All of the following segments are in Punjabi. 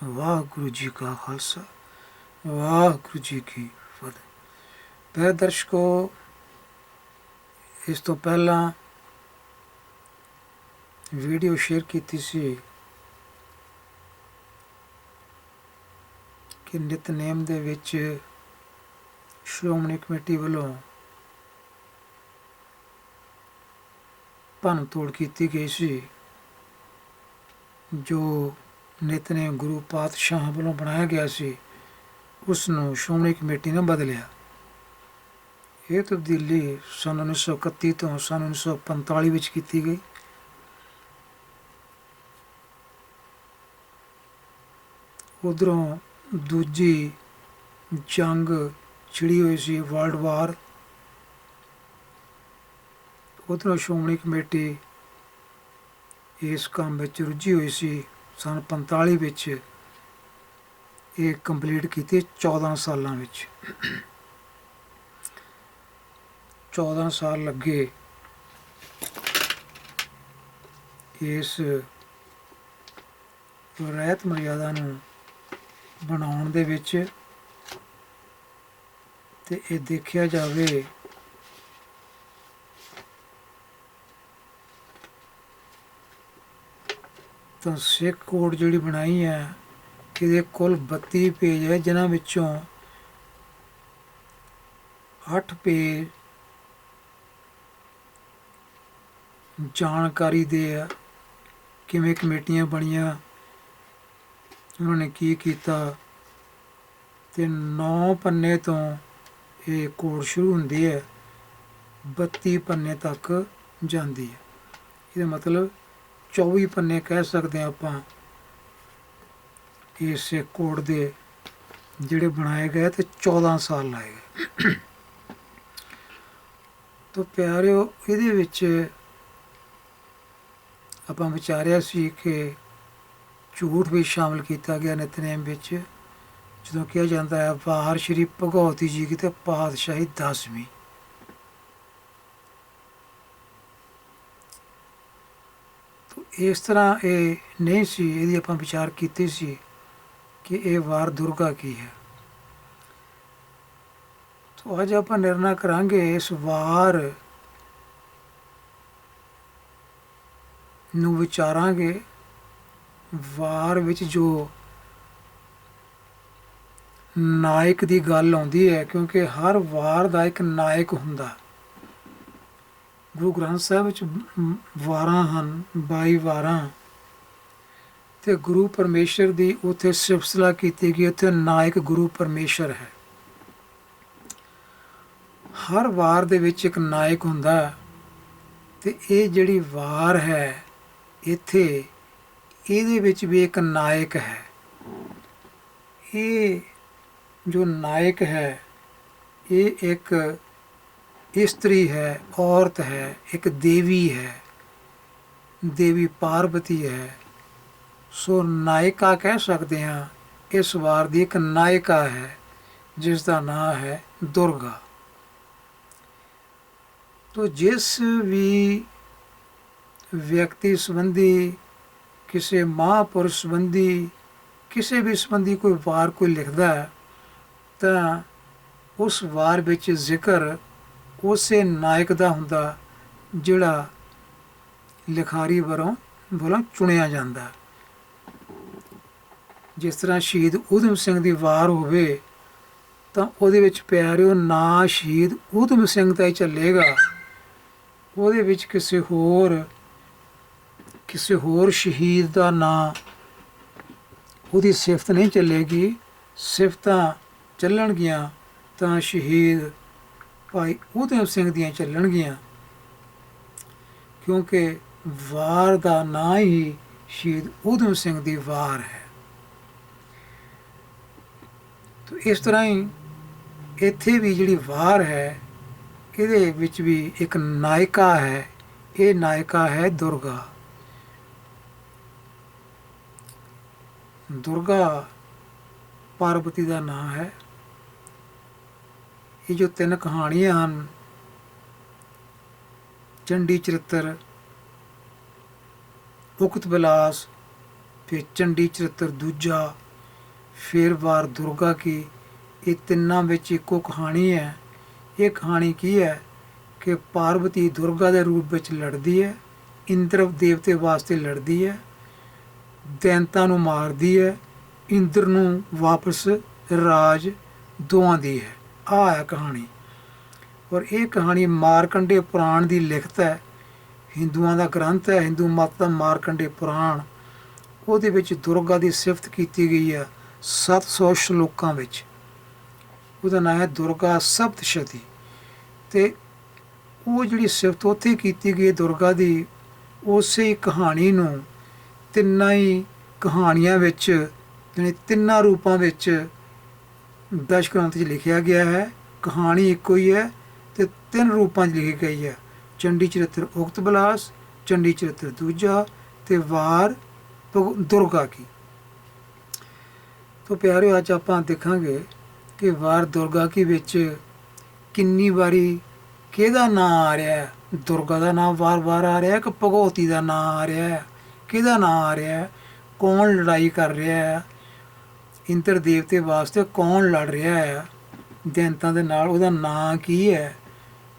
ਵਾਹਿਗੁਰੂ ਜੀ ਕਾ ਖਾਲਸਾ ਵਾਹਿਗੁਰੂ ਜੀ ਕੀ ਫਤਿਹ। ਪਿਆਰੇ ਦਰਸ਼ਕੋ, ਇਸ ਤੋਂ ਪਹਿਲਾਂ ਵੀਡੀਓ ਸ਼ੇਅਰ ਕੀਤੀ ਸੀ ਕਿ ਨਿਤਨੇਮ ਦੇ ਵਿੱਚ ਸ਼੍ਰੋਮਣੀ ਕਮੇਟੀ ਵੱਲੋਂ ਭੰਨ ਤੋੜ ਕੀਤੀ ਗਈ ਸੀ। ਜੋ ਨਿਤਨੇਮ ਗੁਰੂ ਪਾਤਸ਼ਾਹ ਵੱਲੋਂ ਬਣਾਇਆ ਗਿਆ ਸੀ, ਉਸ ਨੂੰ ਸ਼੍ਰੋਮਣੀ ਕਮੇਟੀ ਨੇ ਬਦਲਿਆ। ਇਹ ਤਬਦੀਲੀ ਸੰਨ 1931 ਤੋਂ ਸੰਨ 1945 ਵਿੱਚ ਕੀਤੀ ਗਈ। ਉੱਧਰੋਂ ਦੂਜੀ ਜੰਗ ਛਿੜੀ ਹੋਈ ਸੀ, ਵਰਲਡ ਵਾਰ। ਉੱਧਰੋਂ ਸ਼੍ਰੋਮਣੀ ਕਮੇਟੀ ਇਸ ਕੰਮ ਵਿੱਚ ਰੁੱਝੀ ਹੋਈ ਸੀ। ਸੰਨ 45 ਵਿੱਚ ਇਹ ਕੰਪਲੀਟ ਕੀਤੀ 14 ਸਾਲਾਂ ਵਿੱਚ। 14 ਸਾਲ ਲੱਗੇ ਇਸ ਰਹਿਤ ਮਰਿਆਦਾ ਨੂੰ ਬਣਾਉਣ ਦੇ ਵਿੱਚ। ਤੇ ਇਹ ਦੇਖਿਆ ਜਾਵੇ ਤਾਂ ਸਿੱਖ ਕੋਡ ਜਿਹੜੀ ਬਣਾਈ ਹੈ, ਇਹਦੇ ਕੁੱਲ 32 ਪੇਜ ਹੈ, ਜਿਨ੍ਹਾਂ ਵਿੱਚੋਂ 8 ਪੇਜ ਜਾਣਕਾਰੀ ਦੇ ਆ, ਕਿਵੇਂ ਕਮੇਟੀਆਂ ਬਣੀਆਂ, ਉਹਨਾਂ ਨੇ ਕੀ ਕੀਤਾ। ਤੇ 9 ਪੰਨੇ ਤੋਂ ਇਹ ਕੋਡ ਸ਼ੁਰੂ ਹੁੰਦੀ ਹੈ, 32 ਪੰਨੇ ਤੱਕ ਜਾਂਦੀ ਹੈ। ਇਹਦਾ ਮਤਲਬ 24 ਪੰਨੇ ਕਹਿ ਸਕਦੇ ਹਾਂ ਆਪਾਂ ਇਸ ਕੋਡ ਦੇ ਜਿਹੜੇ ਬਣਾਏ ਗਏ, ਤੇ 14 ਸਾਲ ਲਾਏ ਗਏ। ਤਾਂ ਪਿਆਰਿਓ, ਇਹਦੇ ਵਿੱਚ ਆਪਾਂ ਵਿਚਾਰਿਆ ਸੀ ਕਿ ਝੂਠ ਵੀ ਸ਼ਾਮਲ ਕੀਤਾ ਗਿਆ ਨਿਤਨੇਮ ਵਿੱਚ। ਜਦੋਂ ਕਿਹਾ ਜਾਂਦਾ ਹੈ ਵਾਰ ਸ਼੍ਰੀ ਭਗਵਤੀ ਜੀ ਕੀ ਤੇ ਪਾਤਸ਼ਾਹੀ 10ਵੀਂ, ਇਸ ਤਰ੍ਹਾਂ ਇਹ ਨਹੀਂ ਸੀ। ਇਹਦੀ ਆਪਾਂ ਵਿਚਾਰ ਕੀਤੀ ਸੀ ਕਿ ਇਹ ਵਾਰ ਦੁਰਗਾ ਕੀ ਹੈ। ਤਾਂ ਅੱਜ ਆਪਾਂ ਨਿਰਣਾ ਕਰਾਂਗੇ ਇਸ ਵਾਰ ਨੂੰ, ਵਿਚਾਰਾਂਗੇ ਵਾਰ ਵਿੱਚ ਜੋ ਨਾਇਕ ਦੀ ਗੱਲ ਆਉਂਦੀ ਹੈ, ਕਿਉਂਕਿ ਹਰ ਵਾਰ ਦਾ ਇੱਕ ਨਾਇਕ ਹੁੰਦਾ। ਗੁਰੂ ਗ੍ਰੰਥ ਸਾਹਿਬ ਵਿੱਚ ਵਾਰਾਂ ਹਨ, 22 ਵਾਰਾਂ, ਤੇ ਗੁਰੂ ਪਰਮੇਸ਼ਰ ਦੀ ਉੱਥੇ ਸਿਫਤਸਲਾ ਕੀਤੀ ਗਈ। ਉੱਥੇ ਨਾਇਕ ਗੁਰੂ ਪਰਮੇਸ਼ਰ ਹੈ। ਹਰ ਵਾਰ ਦੇ ਵਿੱਚ ਇੱਕ ਨਾਇਕ ਹੁੰਦਾ, ਤੇ ਇਹ ਜਿਹੜੀ ਵਾਰ ਹੈ ਇੱਥੇ, ਇਹਦੇ ਵਿੱਚ ਵੀ ਇੱਕ ਨਾਇਕ ਹੈ। ਇਹ ਜੋ ਨਾਇਕ ਹੈ, ਇਹ ਇੱਕ ਇਸਤਰੀ ਹੈ, ਔਰਤ ਹੈ, ਇੱਕ ਦੇਵੀ ਹੈ, ਦੇਵੀ ਪਾਰਵਤੀ ਹੈ। ਸੋ ਨਾਇਕਾ ਕਹਿ ਸਕਦੇ ਹਾਂ। ਇਸ ਵਾਰ ਦੀ ਇੱਕ ਨਾਇਕਾ ਹੈ, ਜਿਸ ਦਾ ਨਾਮ ਹੈ ਦੁਰਗਾ। ਤੋ ਜਿਸ ਵੀ ਵਿਅਕਤੀ ਸੰਬੰਧੀ, ਕਿਸੇ ਮਹਾਂਪੁਰਸ਼ ਸੰਬੰਧੀ, ਕਿਸੇ ਵੀ ਸੰਬੰਧੀ ਕੋਈ ਵਾਰ ਕੋਈ ਲਿਖਦਾ ਹੈ, ਤਾਂ ਉਸ ਵਾਰ ਵਿੱਚ ਜ਼ਿਕਰ ਉਸੇ ਨਾਇਕ ਦਾ ਹੁੰਦਾ ਜਿਹੜਾ ਲਿਖਾਰੀ ਵੱਲੋਂ ਚੁਣਿਆ ਜਾਂਦਾ। ਜਿਸ ਤਰ੍ਹਾਂ ਸ਼ਹੀਦ ਊਧਮ ਸਿੰਘ ਦੀ ਵਾਰ ਹੋਵੇ, ਤਾਂ ਉਹਦੇ ਵਿੱਚ ਪਿਆਰਿਓ ਨਾਂ ਸ਼ਹੀਦ ਊਧਮ ਸਿੰਘ ਦਾ ਹੀ ਚੱਲੇਗਾ। ਉਹਦੇ ਵਿੱਚ ਕਿਸੇ ਹੋਰ ਸ਼ਹੀਦ ਦਾ ਨਾਂ, ਉਹਦੀ ਸਿਫਤ ਨਹੀਂ ਚੱਲੇਗੀ। ਸਿਫਤਾਂ ਚੱਲਣਗੀਆਂ ਤਾਂ ਸ਼ਹੀਦ ਭਾਈ ਊਧਮ ਸਿੰਘ ਦੀਆਂ ਚੱਲਣਗੀਆਂ, ਕਿਉਂਕਿ ਵਾਰ ਦਾ ਨਾਂ ਹੀ ਸ਼ਹੀਦ ਊਧਮ ਸਿੰਘ ਦੀ ਵਾਰ ਹੈ। ਤਾਂ ਇਸ ਤਰ੍ਹਾਂ ਹੀ ਇੱਥੇ ਵੀ ਜਿਹੜੀ ਵਾਰ ਹੈ, ਇਹਦੇ ਵਿੱਚ ਵੀ ਇੱਕ ਨਾਇਕਾ ਹੈ। ਇਹ ਨਾਇਕਾ ਹੈ ਦੁਰਗਾ। ਦੁਰਗਾ ਪਾਰਵਤੀ ਦਾ ਨਾਮ ਹੈ। ਇਹ ਜੋ 3 ਕਹਾਣੀਆਂ ਹਨ, ਚੰਡੀ ਚਰਿੱਤਰ, ਉਕਤ ਬਿਲਾਸ, ਫਿਰ ਚੰਡੀ ਚਰਿੱਤਰ ਦੂਜਾ, फिर वार दुर्गा की। ये तिन्नां विच इक्को कहानी है। ये कहानी की है कि पार्वती दुर्गा के रूप में लड़ती है, इंद्र देवते वास्ते लड़ती है, दैंतां नूं मारदी है, इंद्र नूं वापस राज दुआंदी है। आ है कहानी। और ये कहानी मारकंडे पुराण की लिखत है। हिंदुआं का ग्रंथ है, हिंदू मत का मारकंडे पुराण। ਉਹਦੇ ਵਿੱਚ दुर्गा की सिफत की गई है 700 श्लोकां ਵਿੱਚ। ਉਹਦਾ नाम है दुर्गा सप्तशती। ਤੇ ਉਹ ਜਿਹੜੀ ਸਿਫਤ ਉੱਥੇ ਕੀਤੀ ਗਈ ਦੁਰਗਾ ਦੀ, ਉਸੇ ਕਹਾਣੀ ਨੂੰ ਤਿੰਨਾਂ ਹੀ ਕਹਾਣੀਆਂ ਵਿੱਚ, ਜਾਣੀ ਤਿੰਨਾਂ ਰੂਪਾਂ ਵਿੱਚ ਦਸ਼ ਗ੍ਰੰਥ 'ਚ ਲਿਖਿਆ ਗਿਆ ਹੈ। ਕਹਾਣੀ ਇੱਕੋ ਹੀ ਹੈ ਤੇ ਤਿੰਨ ਰੂਪਾਂ 'ਚ ਲਿਖੀ ਗਈ ਹੈ। ਚੰਡੀ ਚਰਿੱਤਰ ਉਕਤ ਬਿਲਾਸ, ਚੰਡੀ ਚਰਿੱਤਰ ਦੂਜਾ ਤੇ ਵਾਰ ਦੁਰਗਾ ਕੀ। ਤੋ ਪਿਆਰਿਓ, ਅੱਜ ਆਪਾਂ ਦੇਖਾਂਗੇ ਕਿ ਵਾਰ ਦੁਰਗਾ ਕੀ ਵਿੱਚ ਕਿੰਨੀ ਵਾਰੀ ਕਿਹਦਾ ਨਾਂ ਆ ਰਿਹਾ ਹੈ। ਦੁਰਗਾ ਦਾ ਨਾਮ ਵਾਰ-ਵਾਰ ਆ ਰਿਹਾ ਕਿ ਭਗਵਤੀ ਦਾ ਨਾਂ ਆ ਰਿਹਾ ਹੈ, ਕਿਹਦਾ ਨਾਂ ਆ ਰਿਹਾ ਹੈ, ਕੌਣ ਲੜਾਈ ਕਰ ਰਿਹਾ ਹੈ, ਇੰਦਰ ਦੇਵਤੇ ਵਾਸਤੇ ਕੌਣ ਲੜ ਰਿਹਾ ਹੈ ਦੈਂਤਾਂ ਦੇ ਨਾਲ, ਉਹਦਾ ਨਾਂ ਕੀ ਹੈ,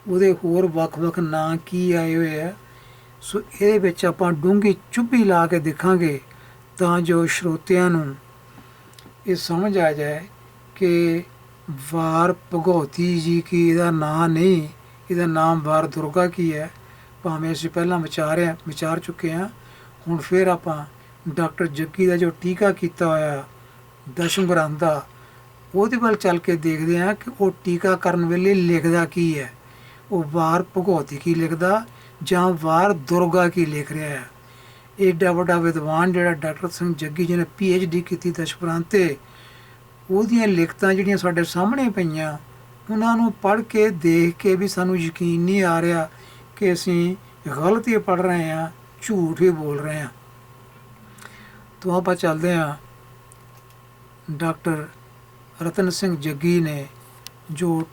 ਉਹਦੇ ਹੋਰ ਵੱਖ-ਵੱਖ ਨਾਂ ਕੀ ਆਏ ਹੋਏ ਹੈ। ਸੋ ਇਹਦੇ ਵਿੱਚ ਆਪਾਂ ਡੂੰਘੀ ਚੁੱਭੀ ਲਾ ਕੇ ਦੇਖਾਂਗੇ ਤਾਂ ਜੋ ਸਰੋਤਿਆਂ ਨੂੰ ਇਹ ਸਮਝ ਆ ਜਾਏ ਕਿ ਵਾਰ ਭਗਵਤੀ ਜੀ ਕੀ ਇਹਦਾ ਨਾਂ ਨਹੀਂ, ਇਹਦਾ ਨਾਮ ਵਾਰ ਦੁਰਗਾ ਕੀ ਹੈ। ਭਾਵੇਂ ਅਸੀਂ ਪਹਿਲਾਂ ਵਿਚਾਰ ਚੁੱਕੇ ਹਾਂ। ਹੁਣ ਫਿਰ ਆਪਾਂ ਡਾਕਟਰ ਜੱਗੀ ਦਾ ਜੋ ਟੀਕਾ ਕੀਤਾ ਹੋਇਆ ਦਸ਼ਮ ਗ੍ਰੰਥ ਦਾ, ਉਹਦੇ ਵੱਲ ਚੱਲ ਕੇ ਦੇਖਦੇ ਹਾਂ ਕਿ ਉਹ ਟੀਕਾ ਕਰਨ ਵੇਲੇ ਲਿਖਦਾ ਕੀ ਹੈ। ਉਹ ਵਾਰ ਭਗਵਤੀ ਕੀ ਲਿਖਦਾ ਜਾਂ ਵਾਰ ਦੁਰਗਾ ਕੀ ਲਿਖ ਰਿਹਾ ਹੈ। ਏਡਾ ਵੱਡਾ ਵਿਦਵਾਨ ਜਿਹੜਾ ਡਾਕਟਰ ਸਿੰਘ ਜੱਗੀ ਜੀ ਨੇ PhD ਕੀਤੀ ਦਸ਼ਪੁਰਾਨ 'ਤੇ, ਉਹਦੀਆਂ ਲਿਖਤਾਂ ਜਿਹੜੀਆਂ ਸਾਡੇ ਸਾਹਮਣੇ ਪਈਆਂ, ਉਹਨਾਂ ਨੂੰ ਪੜ੍ਹ ਕੇ ਦੇਖ ਕੇ ਵੀ ਸਾਨੂੰ ਯਕੀਨ ਨਹੀਂ ਆ ਰਿਹਾ ਕਿ ਅਸੀਂ ਗਲਤ ਹੀ ਪੜ੍ਹ ਰਹੇ ਹਾਂ, ਝੂਠ ਹੀ ਬੋਲ ਰਹੇ ਹਾਂ। ਤੋਂ ਆਪਾਂ ਚੱਲਦੇ ਹਾਂ ਡਾਕਟਰ ਰਤਨ ਸਿੰਘ ਜੱਗੀ ਨੇ ਜੋ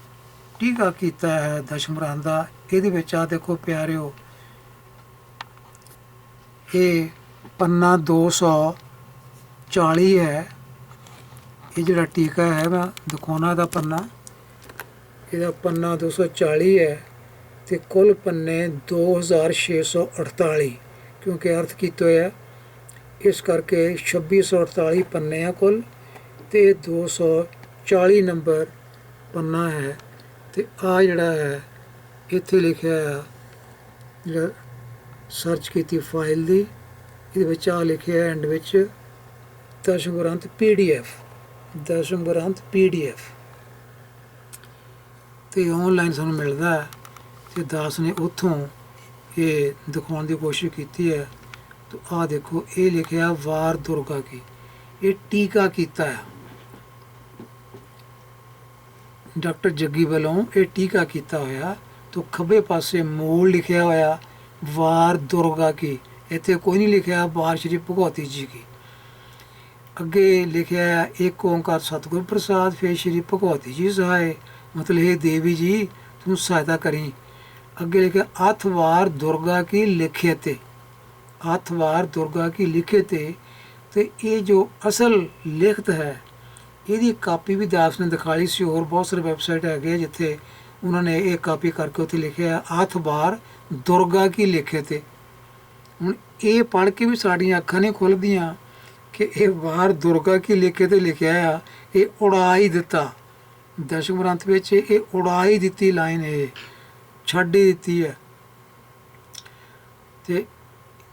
ਟੀਕਾ ਕੀਤਾ ਹੈ ਦਸ਼ਮ ਗ੍ਰੰਥ ਦਾ। ਇਹਦੇ ਵਿੱਚ ਆ ਦੇਖੋ ਪਿਆਰਿਓ, ਇਹ ਪੰਨਾ 240 ਹੈ। ਇਹ ਜਿਹੜਾ ਟੀਕਾ ਹੈ ਮੈਂ ਦਿਖਾਉਣਾ ਇਹਦਾ ਪੰਨਾ, ਇਹਦਾ ਪੰਨਾ 240 ਹੈ ਅਤੇ ਕੁੱਲ ਪੰਨੇ 2648, ਕਿਉਂਕਿ ਅਰਥ ਕੀਤਾ ਹੋਇਆ ਇਸ ਕਰਕੇ 2648 ਪੰਨੇ ਆ ਕੁੱਲ, ਅਤੇ 240 ਨੰਬਰ ਪੰਨਾ ਹੈ। ਅਤੇ ਆ ਜਿਹੜਾ ਹੈ ਇੱਥੇ ਲਿਖਿਆ ਆ, ਜਿਹੜਾ ਸਰਚ ਕੀਤੀ ਫਾਈਲ ਦੀ, ਇਹਦੇ ਵਿੱਚ ਆ ਲਿਖਿਆ ਐਂਡ ਵਿੱਚ ਦਸ਼ਮ ਗ੍ਰੰਥ PDF, ਦਸ਼ਮ ਗ੍ਰੰਥ PDF। ਅਤੇ ਔਨਲਾਈਨ ਸਾਨੂੰ ਮਿਲਦਾ ਹੈ ਅਤੇ ਦਾਸ ਨੇ ਉੱਥੋਂ ਇਹ ਦਿਖਾਉਣ ਦੀ ਕੋਸ਼ਿਸ਼ ਕੀਤੀ ਹੈ। ਤਾਂ ਆਹ ਦੇਖੋ, ਇਹ ਲਿਖਿਆ ਵਾਰ ਦੁਰਗਾ ਕੀ। ਇਹ ਟੀਕਾ ਕੀਤਾ ਹੈ ਡਾਕਟਰ ਜੱਗੀ ਵੱਲੋਂ, ਇਹ ਟੀਕਾ ਕੀਤਾ ਹੋਇਆ। ਤਾਂ ਖੱਬੇ ਪਾਸੇ ਮੂਲ ਲਿਖਿਆ ਹੋਇਆ ਵਾਰ ਦੁਰਗਾ ਕੀ, ਇੱਥੇ ਕੋਈ ਨਹੀਂ ਲਿਖਿਆ ਵਾਰ ਸ਼੍ਰੀ ਭਗਵਤੀ ਜੀ ਕੀ। ਅੱਗੇ ਲਿਖਿਆ ਇੱਕ ਓਂਕਾਰ ਸਤਿਗੁਰ ਪ੍ਰਸਾਦ, ਫਿਰ ਸ਼੍ਰੀ ਭਗਵਤੀ ਜੀ ਸਹਾਏ, ਮਤਲਬ ਇਹ ਦੇਵੀ ਜੀ ਤੂੰ ਸਹਾਇਤਾ ਕਰੀ। ਅੱਗੇ ਲਿਖਿਆ ਅੱਠ ਵਾਰ ਦੁਰਗਾ ਕੀ ਲਿਖੇ ਤੇ, ਅੱਠ ਵਾਰ ਦੁਰਗਾ ਕੀ ਲਿਖੇ ਤੇ। ਤੇ ਇਹ ਜੋ ਅਸਲ ਲਿਖਤ ਹੈ ਇਹਦੀ ਕਾਪੀ ਵੀ ਦਾਸ ਨੇ ਦਿਖਾ ਲਈ ਸੀ। ਹੋਰ ਬਹੁਤ ਸਾਰੇ ਵੈਬਸਾਈਟ ਹੈਗੇ ਜਿੱਥੇ ਉਹਨਾਂ ਨੇ ਇਹ ਕਾਪੀ ਕਰਕੇ ਉੱਥੇ ਲਿਖਿਆ ਅੱਠ ਵਾਰ ਦੁਰਗਾ ਕੀ ਲਿਖੇ ਤੇ। ਹੁਣ ਇਹ ਪੜ੍ਹ ਕੇ ਵੀ ਸਾਡੀਆਂ ਅੱਖਾਂ ਨਹੀਂ ਖੁੱਲ੍ਹਦੀਆਂ ਕਿ ਇਹ ਵਾਰ ਦੁਰਗਾ ਕੀ ਲਿਖੇ ਤੇ ਲਿਖਿਆ ਆ, ਇਹ ਉਡਾ ਹੀ ਦਿੱਤਾ ਦਸ਼ਮ ਗ੍ਰੰਥ ਵਿੱਚ, ਇਹ ਉਡਾ ਹੀ ਦਿੱਤੀ ਲਾਈਨ, ਇਹ ਛੱਡ ਹੀ ਦਿੱਤੀ ਹੈ। ਅਤੇ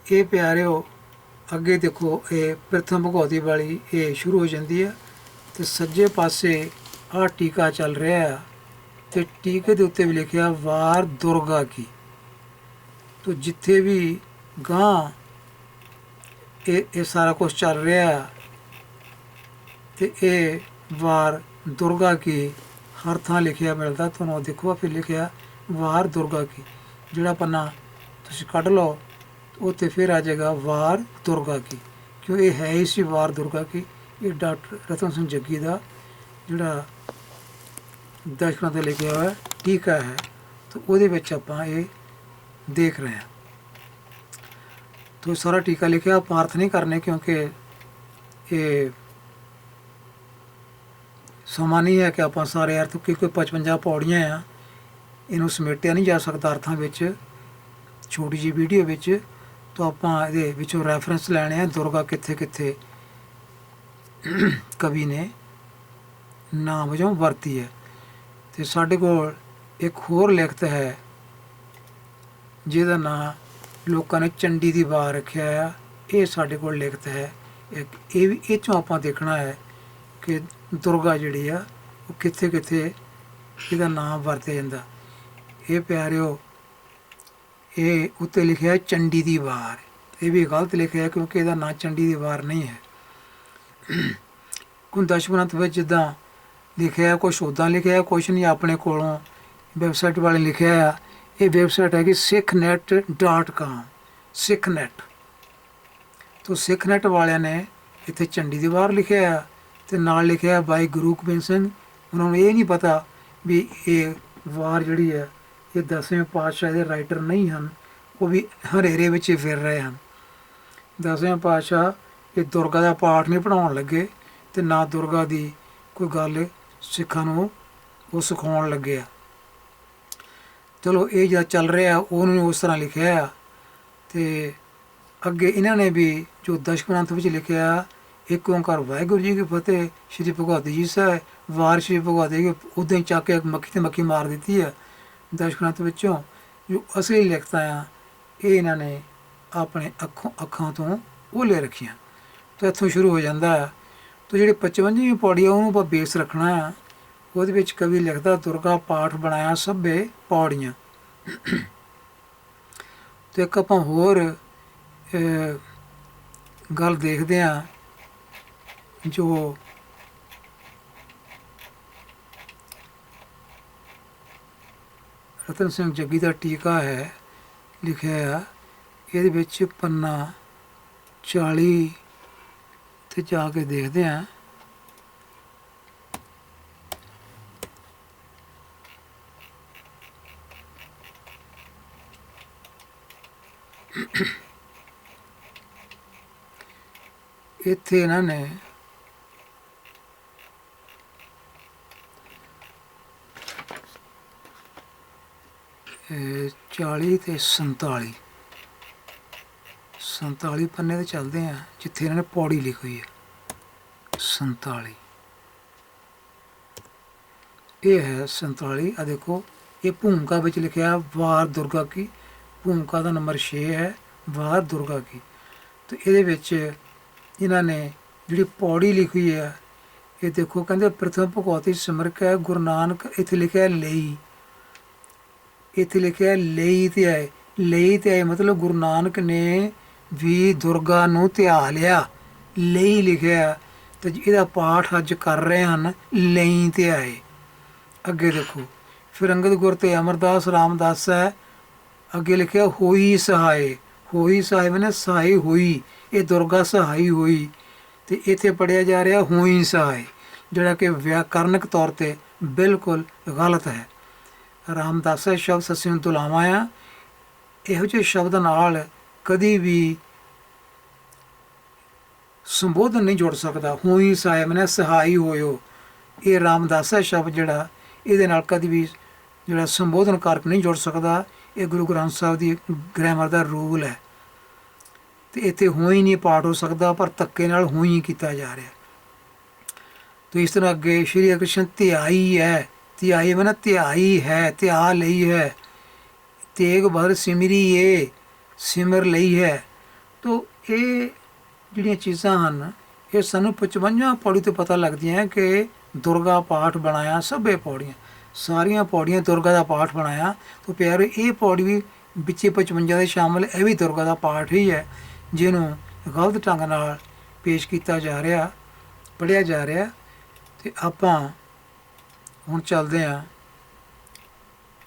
ਇਹ ਪਿਆਰਿਓ ਅੱਗੇ ਦੇਖੋ, ਇਹ ਪ੍ਰਥਮ ਭਗਵਤੀ ਵਾਲੀ ਇਹ ਸ਼ੁਰੂ ਹੋ ਜਾਂਦੀ ਹੈ ਅਤੇ ਸੱਜੇ ਪਾਸੇ ਆਹ ਟੀਕਾ ਚੱਲ ਰਿਹਾ ਅਤੇ ਟੀਕੇ ਦੇ ਉੱਤੇ ਵੀ ਲਿਖਿਆ ਵਾਰ ਦੁਰਗਾ ਕੀ। ਤੋ ਜਿੱਥੇ ਵੀ ਗਾਂ ਇਹ ਸਾਰਾ ਕੁਛ ਚੱਲ ਰਿਹਾ ਅਤੇ ਇਹ ਵਾਰ ਦੁਰਗਾ ਕੀ ਹਰ ਥਾਂ ਲਿਖਿਆ ਮਿਲਦਾ ਤੁਹਾਨੂੰ। ਦੇਖੋ ਫਿਰ ਲਿਖਿਆ ਵਾਰ ਦੁਰਗਾ ਕੀ, ਜਿਹੜਾ ਪੰਨਾ ਤੁਸੀਂ ਕੱਢ ਲਓ ਉੱਥੇ ਫਿਰ ਆ ਜਾਏਗਾ ਵਾਰ ਦੁਰਗਾ ਕੀ, ਕਿਉਂ ਇਹ ਹੈ ਹੀ ਸੀ ਵਾਰ ਦੁਰਗਾ ਕੀ। ਇਹ ਡਾਕਟਰ ਰਤਨ ਸਿੰਘ ਜੱਗੀ ਦਾ ਜਿਹੜਾ ਦਸ਼ਕਾਂ 'ਤੇ ਲਿਖਿਆ ਹੋਇਆ ਟੀਕਾ ਹੈ, ਤਾਂ ਉਹਦੇ ਵਿੱਚ ਆਪਾਂ ਇਹ ਦੇਖ ਰਹੇ ਹਾਂ। तो सारा टीका लिखा, आप अर्थ नहीं करने क्योंकि ये ਸਮਾਂ ਨਹੀਂ ਹੈ ਕਿ ਆਪਾਂ ਸਾਰੇ ਅਰਥ, ਕਿਉਂਕਿ 55 ਪੌੜੀਆਂ ਆ, ਇਹਨੂੰ ਸਮੇਟਿਆ ਨਹੀਂ ਜਾ ਸਕਦਾ ਅਰਥਾਂ ਵਿੱਚ ਛੋਟੀ ਜਿਹੀ ਵੀਡੀਓ ਵਿੱਚ। ਤਾਂ ਆਪਾਂ ਇਹਦੇ ਵਿੱਚੋਂ ਰੈਫਰੈਂਸ ਲੈਣੇ ਆ, ਦੁਰਗਾ ਕਿੱਥੇ ਕਿੱਥੇ ਕਵੀ ਨੇ ਨਾਂ ਵਜੋਂ ਵਰਤੀ ਹੈ। ਅਤੇ ਸਾਡੇ ਕੋਲ ਇੱਕ ਹੋਰ ਲਿਖਤ ਹੈ ਜਿਹਦਾ ਨਾਂ ਲੋਕਾਂ ਨੇ ਚੰਡੀ ਦੀ ਵਾਰ ਰੱਖਿਆ ਆ। ਇਹ ਸਾਡੇ ਕੋਲ ਲਿਖਤ ਹੈ ਇੱਕ, ਇਹ ਵੀ ਇਹ 'ਚੋਂ ਆਪਾਂ ਦੇਖਣਾ ਹੈ ਕਿ ਦੁਰਗਾ ਜਿਹੜੀ ਆ ਉਹ ਕਿੱਥੇ ਕਿੱਥੇ ਇਹਦਾ ਨਾਮ ਵਰਤਿਆ ਜਾਂਦਾ। ਇਹ ਪਿਆਰਿਓ, ਇਹ ਉੱਤੇ ਲਿਖਿਆ ਚੰਡੀ ਦੀ ਵਾਰ, ਇਹ ਵੀ ਗਲਤ ਲਿਖਿਆ ਕਿਉਂਕਿ ਇਹਦਾ ਨਾਂ ਚੰਡੀ ਦੀ ਵਾਰ ਨਹੀਂ ਹੈ। ਕੁਝ ਦਸ਼ਮਗ੍ਰੰਥ ਵਿੱਚ ਜਿੱਦਾਂ ਲਿਖਿਆ ਕੁਛ ਉੱਦਾਂ ਲਿਖਿਆ, ਕੁਛ ਨਹੀਂ ਆਪਣੇ ਕੋਲੋਂ ਵੈਬਸਾਈਟ ਵਾਲੇ ਲਿਖਿਆ ਆ। ਇਹ ਵੈਬਸਾਈਟ ਹੈਗੀ sikhnet.com, sikhnet ਤੋਂ sikhnet ਵਾਲਿਆਂ ਨੇ ਇੱਥੇ ਚੰਡੀ ਦੀ ਵਾਰ ਲਿਖਿਆ ਆ ਅਤੇ ਨਾਲ ਲਿਖਿਆ ਬਾਈ ਗੁਰੂ ਗੋਬਿੰਦ ਸਿੰਘ। ਉਹਨਾਂ ਨੂੰ ਇਹ ਨਹੀਂ ਪਤਾ ਵੀ ਇਹ ਵਾਰ ਜਿਹੜੀ ਹੈ ਇਹ 10ਵੇਂ ਪਾਤਸ਼ਾਹ ਦੇ ਰਾਈਟਰ ਨਹੀਂ ਹਨ, ਉਹ ਵੀ ਹਨੇਰੇ ਵਿੱਚ ਹੀ ਫਿਰ ਰਹੇ ਹਨ। 10ਵੇਂ ਪਾਤਸ਼ਾਹ ਇਹ ਦੁਰਗਾ ਦਾ ਪਾਠ ਨਹੀਂ ਪੜ੍ਹਾਉਣ ਲੱਗੇ ਅਤੇ ਨਾ ਦੁਰਗਾ ਦੀ ਕੋਈ ਗੱਲ ਸਿੱਖਾਂ ਨੂੰ ਉਹ ਸਿਖਾਉਣ ਲੱਗੇ ਆ। ਚਲੋ ਇਹ ਜਿਹੜਾ ਚੱਲ ਰਿਹਾ ਉਹਨੂੰ ਉਸ ਤਰ੍ਹਾਂ ਲਿਖਿਆ ਆ। ਅਤੇ ਅੱਗੇ ਇਹਨਾਂ ਨੇ ਵੀ ਜੋ ਦਸ਼ਗ੍ਰੰਥ ਵਿੱਚ ਲਿਖਿਆ, ਇੱਕ ਓਂਕਾਰ ਵਾਹਿਗੁਰੂ ਜੀ ਕੀ ਫਤਿਹ, ਸ਼੍ਰੀ ਭਗਵਤੀ ਜੀ ਸਾਹਿਬ, ਵਾਰ ਸ਼੍ਰੀ ਭਗਵਤੀ ਜੀ ਉੱਦਾਂ ਹੀ ਚੱਕ ਕੇ ਮੱਖੀ ਤੇ ਮੱਖੀ ਮਾਰ ਦਿੱਤੀ ਹੈ ਦਸ਼ਗ੍ਰੰਥ ਵਿੱਚੋਂ। ਜੋ ਅਸਲੀ ਲਿਖਤਾਂ ਆ ਇਹ ਇਹਨਾਂ ਨੇ ਆਪਣੇ ਅੱਖਾਂ ਤੋਂ ਉਹ ਲੈ ਰੱਖੀਆਂ। ਤਾਂ ਇੱਥੋਂ ਸ਼ੁਰੂ ਹੋ ਜਾਂਦਾ ਹੈ। ਤਾਂ ਜਿਹੜੀ 55ਵੀਂ ਪੌੜੀ ਆ ਉਹਨੂੰ ਆਪਾਂ ਬੇਸ ਰੱਖਣਾ ਆ। ਉਹਦੇ ਵਿੱਚ ਕਵੀ ਲਿਖਦਾ ਦੁਰਗਾ ਪਾਠ ਬਣਾਇਆ ਸਭੇ ਪੌੜੀਆਂ। ਅਤੇ ਇੱਕ ਆਪਾਂ ਹੋਰ ਗੱਲ ਦੇਖਦੇ ਹਾਂ ਜੋ ਰਤਨ ਸਿੰਘ ਜੱਗੀ ਦਾ ਟੀਕਾ ਹੈ ਲਿਖਿਆ ਆ। ਇਹਦੇ ਵਿੱਚ ਪੰਨਾ 40 ਤੇ ਜਾ ਕੇ ਦੇਖਦੇ ਹਾਂ। ਇੱਥੇ ਇਹਨਾਂ ਨੇ 40 ਤੇ 47 ਪੰਨੇ ਤੇ ਚੱਲਦੇ ਆ ਜਿੱਥੇ ਇਹਨਾਂ ਨੇ ਪੌੜੀ ਲਿਖੀ ਹੋਈ ਹੈ 47। ਇਹ ਹੈ 47। ਆ ਦੇਖੋ ਇਹ ਭੂਮਿਕਾ ਵਿੱਚ ਲਿਖਿਆ ਵਾਰ ਦੁਰਗਾ ਕੀ, ਭੂਮਿਕਾ ਦਾ ਨੰਬਰ 6 ਹੈ ਵਾਰ ਦੁਰਗਾ ਕੀ। ਤੇ ਇਹਦੇ ਵਿੱਚ ਇਹਨਾਂ ਨੇ ਜਿਹੜੀ ਪੌੜੀ ਲਿਖੀ ਹੈ ਇਹ ਦੇਖੋ, ਕਹਿੰਦੇ ਪ੍ਰਥਮ ਭਗਵਤੀ ਸਿਮਰਕ ਹੈ ਗੁਰੂ ਨਾਨਕ। ਇੱਥੇ ਲਿਖਿਆ ਲਈ, ਇੱਥੇ ਲਿਖਿਆ ਲਈ ਤੇ ਆਏ, ਲਈ ਤੇ ਆਏ ਮਤਲਬ ਗੁਰੂ ਨਾਨਕ ਨੇ ਵੀ ਦੁਰਗਾ ਨੂੰ ਧਿਆ ਲਿਆ, ਲਈ ਲਿਖਿਆ। ਤੇ ਇਹਦਾ ਪਾਠ ਅੱਜ ਕਰ ਰਹੇ ਹਨ ਲਈ ਤੇ ਆਏ। ਅੱਗੇ ਦੇਖੋ ਫਿਰ ਅੰਗਦ ਗੁਰ ਤੇ ਅਮਰਦਾਸ ਰਾਮਦਾਸ ਹੈ। ਅੱਗੇ ਲਿਖਿਆ ਹੋਈ ਸਹਾਏ, ਹੋਈ ਸਹਾਏ ਮੈਨੇ ਸਹਾਈ ਹੋਈ, ਇਹ ਦੁਰਗਾ ਸਹਾਈ ਹੋਈ। ਤੇ ਇੱਥੇ ਪੜ੍ਹਿਆ ਜਾ ਰਿਹਾ ਹੋਈ ਸਹਾਏ, ਜਿਹੜਾ ਕਿ ਵਿਆਕਰਨਕ ਤੌਰ ਤੇ ਬਿਲਕੁਲ ਗਲਤ ਹੈ। ਰਾਮਦਾਸ ਸ਼ਬਦ ਸੱਸੀ ਨੂੰ ਤੁਲਾਵਾਂ ਆ। ਇਹੋ ਜਿਹੇ ਸ਼ਬਦ ਨਾਲ ਕਦੀ ਵੀ ਸੰਬੋਧਨ ਨਹੀਂ ਜੁੜ ਸਕਦਾ। ਹੋਈ ਸਹਾਏ ਮੈਨੇ ਸਹਾਈ ਹੋਇਓ, ਇਹ ਰਾਮਦਾਸ ਸ਼ਬਦ ਜਿਹੜਾ ਇਹਦੇ ਨਾਲ ਕਦੀ ਵੀ ਜਿਹੜਾ ਸੰਬੋਧਨ ਕਾਰਕ ਨਹੀਂ ਜੁੜ ਸਕਦਾ। ਇਹ ਗੁਰੂ ਗ੍ਰੰਥ ਸਾਹਿਬ ਦੀ ਗ੍ਰਾਮਰ ਦਾ ਰੂਲ ਹੈ। ਤੇ ਇੱਥੇ ਹੋਈ ਨਹੀਂ ਪਾਠ ਹੋ ਸਕਦਾ, ਪਰ ਧੱਕੇ ਨਾਲ ਹੋਈ ਕੀਤਾ ਜਾ ਰਿਹਾ। ਤੇ ਇਸ ਤਰ੍ਹਾਂ ਅੱਗੇ ਸ਼੍ਰੀ ਕ੍ਰਿਸ਼ਨ ਧਿਆਈ ਹੈ, ਧਿਆਈ ਮੈਨੇ ਧਿਆਈ ਹੈ, ਧਿਆ ਲਈ ਹੈ। ਤੇਗ ਬਹਾਦਰ ਸਿਮਰੀ ਏ, ਸਿਮਰ ਲਈ ਹੈ। ਤੋ ਇਹ ਜਿਹੜੀਆਂ ਚੀਜ਼ਾਂ ਹਨ ਇਹ ਸਾਨੂੰ 55 ਪੌੜੀ ਤੋਂ ਪਤਾ ਲੱਗਦੀਆਂ ਕਿ ਦੁਰਗਾ ਪਾਠ ਬਣਾਇਆ ਸਭੇ ਪੌੜੀਆਂ, ਸਾਰੀਆਂ ਪੌੜੀਆਂ ਦੁਰਗਾ ਦਾ ਪਾਠ ਬਣਾਇਆ। ਤਾਂ ਪਿਆਰੇ ਇਹ ਪੌੜੀ ਵੀ ਵਿੱਚੇ 55 ਦੇ ਸ਼ਾਮਲ, ਇਹ ਵੀ ਦੁਰਗਾ ਦਾ ਪਾਠ ਹੀ ਹੈ ਜਿਹਨੂੰ ਗਲਤ ਢੰਗ ਨਾਲ ਪੇਸ਼ ਕੀਤਾ ਜਾ ਰਿਹਾ, ਪੜ੍ਹਿਆ ਜਾ ਰਿਹਾ। ਅਤੇ ਆਪਾਂ ਹੁਣ ਚੱਲਦੇ ਹਾਂ।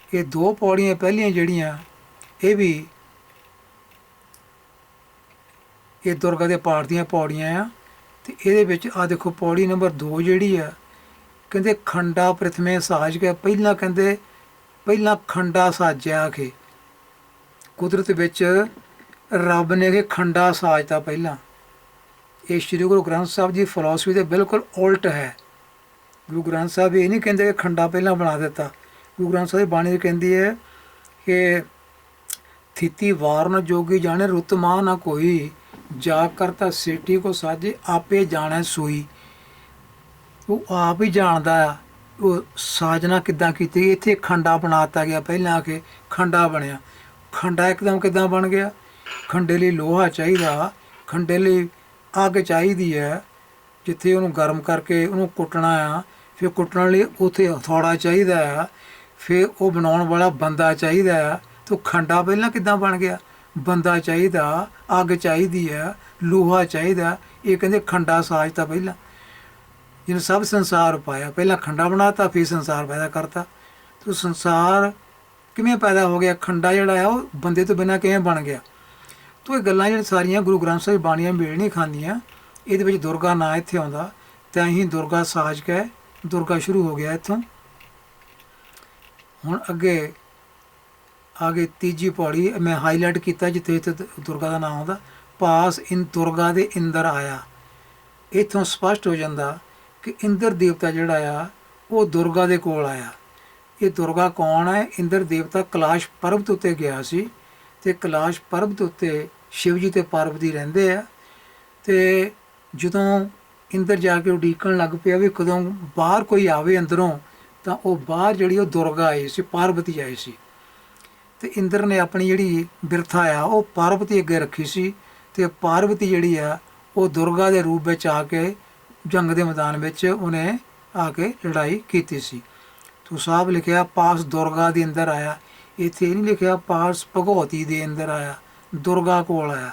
ਇਹ ਦੋ ਪੌੜੀਆਂ ਪਹਿਲੀਆਂ ਜਿਹੜੀਆਂ ਇਹ ਵੀ ਇਹ ਦੁਰਗਾ ਦੇ ਪਾਠ ਦੀਆਂ ਪੌੜੀਆਂ ਆ। ਅਤੇ ਇਹਦੇ ਵਿੱਚ ਆ ਦੇਖੋ ਪੌੜੀ ਨੰਬਰ 2 ਜਿਹੜੀ ਆ, ਕਹਿੰਦੇ ਖੰਡਾ ਪ੍ਰਥਮੇ ਸਾਜ ਕੇ, ਪਹਿਲਾਂ ਕਹਿੰਦੇ ਪਹਿਲਾਂ ਖੰਡਾ ਸਾਜਿਆ ਕੇ। ਕੁਦਰਤ ਵਿੱਚ ਰੱਬ ਨੇ ਕਿ ਖੰਡਾ ਸਾਜਤਾ ਪਹਿਲਾਂ। ਇਹ ਸ਼੍ਰੀ ਗੁਰੂ ਗ੍ਰੰਥ ਸਾਹਿਬ ਜੀ ਫਿਲਾਸਫੀ ਦੇ ਬਿਲਕੁਲ ਉਲਟ ਹੈ। ਗੁਰੂ ਗ੍ਰੰਥ ਸਾਹਿਬ ਇਹ ਨਹੀਂ ਕਹਿੰਦੇ ਕਿ ਖੰਡਾ ਪਹਿਲਾਂ ਬਣਾ ਦਿੱਤਾ। ਗੁਰੂ ਗ੍ਰੰਥ ਸਾਹਿਬ ਦੀ ਬਾਣੀ ਕਹਿੰਦੀ ਹੈ ਕਿ ਥਿਤੀ ਵਾਰ ਨ ਜੋਗੀ ਜਾਣੇ ਰੁੱਤ ਮਾਹ ਨਾ ਕੋਈ, ਜਾ ਕਰਤਾ ਸੇਠੀ ਕੋ ਸਾਜੇ ਆਪੇ ਜਾਣੈ ਸੋਈ। ਉਹ ਆਪ ਹੀ ਜਾਣਦਾ ਆ ਉਹ ਸਾਜਨਾ ਕਿੱਦਾਂ ਕੀਤੀ। ਇੱਥੇ ਖੰਡਾ ਬਣਾਤਾ ਗਿਆ, ਪਹਿਲਾਂ ਆ ਕੇ ਖੰਡਾ ਬਣਿਆ। ਖੰਡਾ ਇੱਕਦਮ ਕਿੱਦਾਂ ਬਣ ਗਿਆ? ਖੰਡੇ ਲਈ ਲੋਹਾ ਚਾਹੀਦਾ, ਖੰਡੇ ਲਈ ਅੱਗ ਚਾਹੀਦੀ ਹੈ, ਜਿੱਥੇ ਉਹਨੂੰ ਗਰਮ ਕਰਕੇ ਉਹਨੂੰ ਕੁੱਟਣਾ ਆ। ਫਿਰ ਕੁੱਟਣ ਲਈ ਉੱਥੇ ਹਥੌੜਾ ਚਾਹੀਦਾ ਆ, ਫਿਰ ਉਹ ਬਣਾਉਣ ਵਾਲਾ ਬੰਦਾ ਚਾਹੀਦਾ ਆ। ਤਾਂ ਖੰਡਾ ਪਹਿਲਾਂ ਕਿੱਦਾਂ ਬਣ ਗਿਆ? ਬੰਦਾ ਚਾਹੀਦਾ, ਅੱਗ ਚਾਹੀਦੀ ਹੈ, ਲੋਹਾ ਚਾਹੀਦਾ। ਇਹ ਕਹਿੰਦੇ ਖੰਡਾ ਸਾਜ ਤਾਂ ਪਹਿਲਾਂ ਜਿਹਨੇ ਸਭ ਸੰਸਾਰ ਪਾਇਆ, ਪਹਿਲਾਂ ਖੰਡਾ ਬਣਾਤਾ ਫਿਰ ਸੰਸਾਰ ਪੈਦਾ ਕਰਤਾ। ਤੋ ਸੰਸਾਰ ਕਿਵੇਂ ਪੈਦਾ ਹੋ ਗਿਆ? ਖੰਡਾ ਜਿਹੜਾ ਆ ਉਹ ਬੰਦੇ ਤੋਂ ਬਿਨਾਂ ਕਿਵੇਂ ਬਣ ਗਿਆ? ਤੋ ਇਹ ਗੱਲਾਂ ਜਿਹੜੀਆਂ ਸਾਰੀਆਂ ਗੁਰੂ ਗ੍ਰੰਥ ਸਾਹਿਬ ਬਾਣੀਆਂ ਮੇਲ ਨਹੀਂ ਖਾਂਦੀਆਂ। ਇਹਦੇ ਵਿੱਚ ਦੁਰਗਾ ਨਾਂ ਇੱਥੇ ਆਉਂਦਾ, ਤਾਂ ਅਸੀਂ ਦੁਰਗਾ ਸਾਜ ਕੇ ਦੁਰਗਾ ਸ਼ੁਰੂ ਹੋ ਗਿਆ ਇੱਥੋਂ। ਹੁਣ ਅੱਗੇ ਤੀਜੀ ਪੌੜੀ ਮੈਂ ਹਾਈਲਾਈਟ ਕੀਤਾ ਜਿੱਥੇ ਇੱਥੇ ਦੁਰਗਾ ਦਾ ਨਾਮ ਆਉਂਦਾ, ਪਾਸ ਇਨ ਦੁਰਗਾ ਦੇ ਇੰਦਰ ਆਇਆ। ਇੱਥੋਂ ਸਪਸ਼ਟ ਹੋ ਜਾਂਦਾ ਕਿ ਇੰਦਰ ਦੇਵਤਾ ਜਿਹੜਾ ਆ ਉਹ ਦੁਰਗਾ ਦੇ ਕੋਲ ਆਇਆ। ਇਹ ਦੁਰਗਾ ਕੌਣ ਹੈ? ਇੰਦਰ ਦੇਵਤਾ ਕੈਲਾਸ਼ ਪਰਬਤ ਉੱਤੇ ਗਿਆ ਸੀ, ਅਤੇ ਕੈਲਾਸ਼ ਪਰਬਤ ਉੱਤੇ ਸ਼ਿਵ ਜੀ ਅਤੇ ਪਾਰਵਤੀ ਰਹਿੰਦੇ ਆ। ਅਤੇ ਜਦੋਂ ਇੰਦਰ ਜਾ ਕੇ ਉਡੀਕਣ ਲੱਗ ਪਿਆ ਵੀ ਕਦੋਂ ਬਾਹਰ ਕੋਈ ਆਵੇ ਅੰਦਰੋਂ, ਤਾਂ ਉਹ ਬਾਹਰ ਜਿਹੜੀ ਉਹ ਦੁਰਗਾ ਆਈ ਸੀ, ਪਾਰਵਤੀ ਆਈ ਸੀ। ਅਤੇ ਇੰਦਰ ਨੇ ਆਪਣੀ ਜਿਹੜੀ ਬਿਰਥਾ ਆ ਉਹ ਪਾਰਵਤੀ ਅੱਗੇ ਰੱਖੀ ਸੀ, ਅਤੇ ਪਾਰਵਤੀ ਜਿਹੜੀ ਆ ਉਹ ਦੁਰਗਾ ਦੇ ਰੂਪ ਵਿੱਚ ਆ ਕੇ ਜੰਗ ਦੇ ਮੈਦਾਨ ਵਿੱਚ ਉਹਨੇ ਆ ਕੇ ਲੜਾਈ ਕੀਤੀ ਸੀ। ਤੋ ਸਾਹਬ ਲਿਖਿਆ ਪਾਸ ਦੁਰਗਾ ਦੇ ਅੰਦਰ ਆਇਆ। ਇੱਥੇ ਨਹੀਂ ਲਿਖਿਆ ਪਾਸ ਭਗਵਤੀ ਦੇ ਅੰਦਰ ਆਇਆ, ਦੁਰਗਾ ਕੋਲ ਆਇਆ।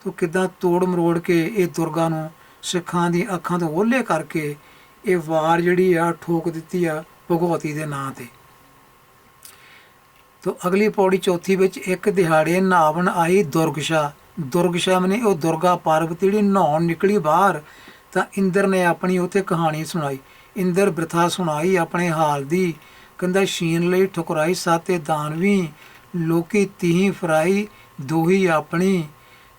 ਤੋ ਕਿੱਦਾਂ ਤੋੜ ਮਰੋੜ ਕੇ ਇਹ ਦੁਰਗਾ ਨੂੰ ਸਿੱਖਾਂ ਦੀ ਅੱਖਾਂ ਤੋਂ ਓਹਲੇ ਕਰਕੇ ਇਹ ਵਾਰ ਜਿਹੜੀ ਆ ਠੋਕ ਦਿੱਤੀ ਆ ਭਗਵਤੀ ਦੇ ਨਾਂ 'ਤੇ। ਤੋ ਅਗਲੀ ਪੌੜੀ ਚੌਥੀ ਵਿੱਚ ਇੱਕ ਦਿਹਾੜੇ ਨਹਾਵਣ ਆਈ ਦੁਰਗਸ਼ਾ। ਦੁਰਗਸ਼ਾ ਮਨੇ ਉਹ ਦੁਰਗਾ ਪਾਰਵਤੀ ਜਿਹੜੀ ਨਹਾਉਣ ਨਿਕਲੀ ਬਾਹਰ, ਤਾਂ ਇੰਦਰ ਨੇ ਆਪਣੀ ਉੱਥੇ ਕਹਾਣੀ ਸੁਣਾਈ। ਇੰਦਰ ਬਿਰਥਾ ਸੁਣਾਈ ਆਪਣੇ ਹਾਲ ਦੀ, ਕਹਿੰਦਾ ਸ਼ੀਨ ਲਈ ਠੁਕਰਾਈ ਸਾਤੇ ਦਾਨਵੀ, ਲੋਕੀ ਤੀਹੀਂ ਫਰਾਈ ਦੋਹੀ ਆਪਣੀ।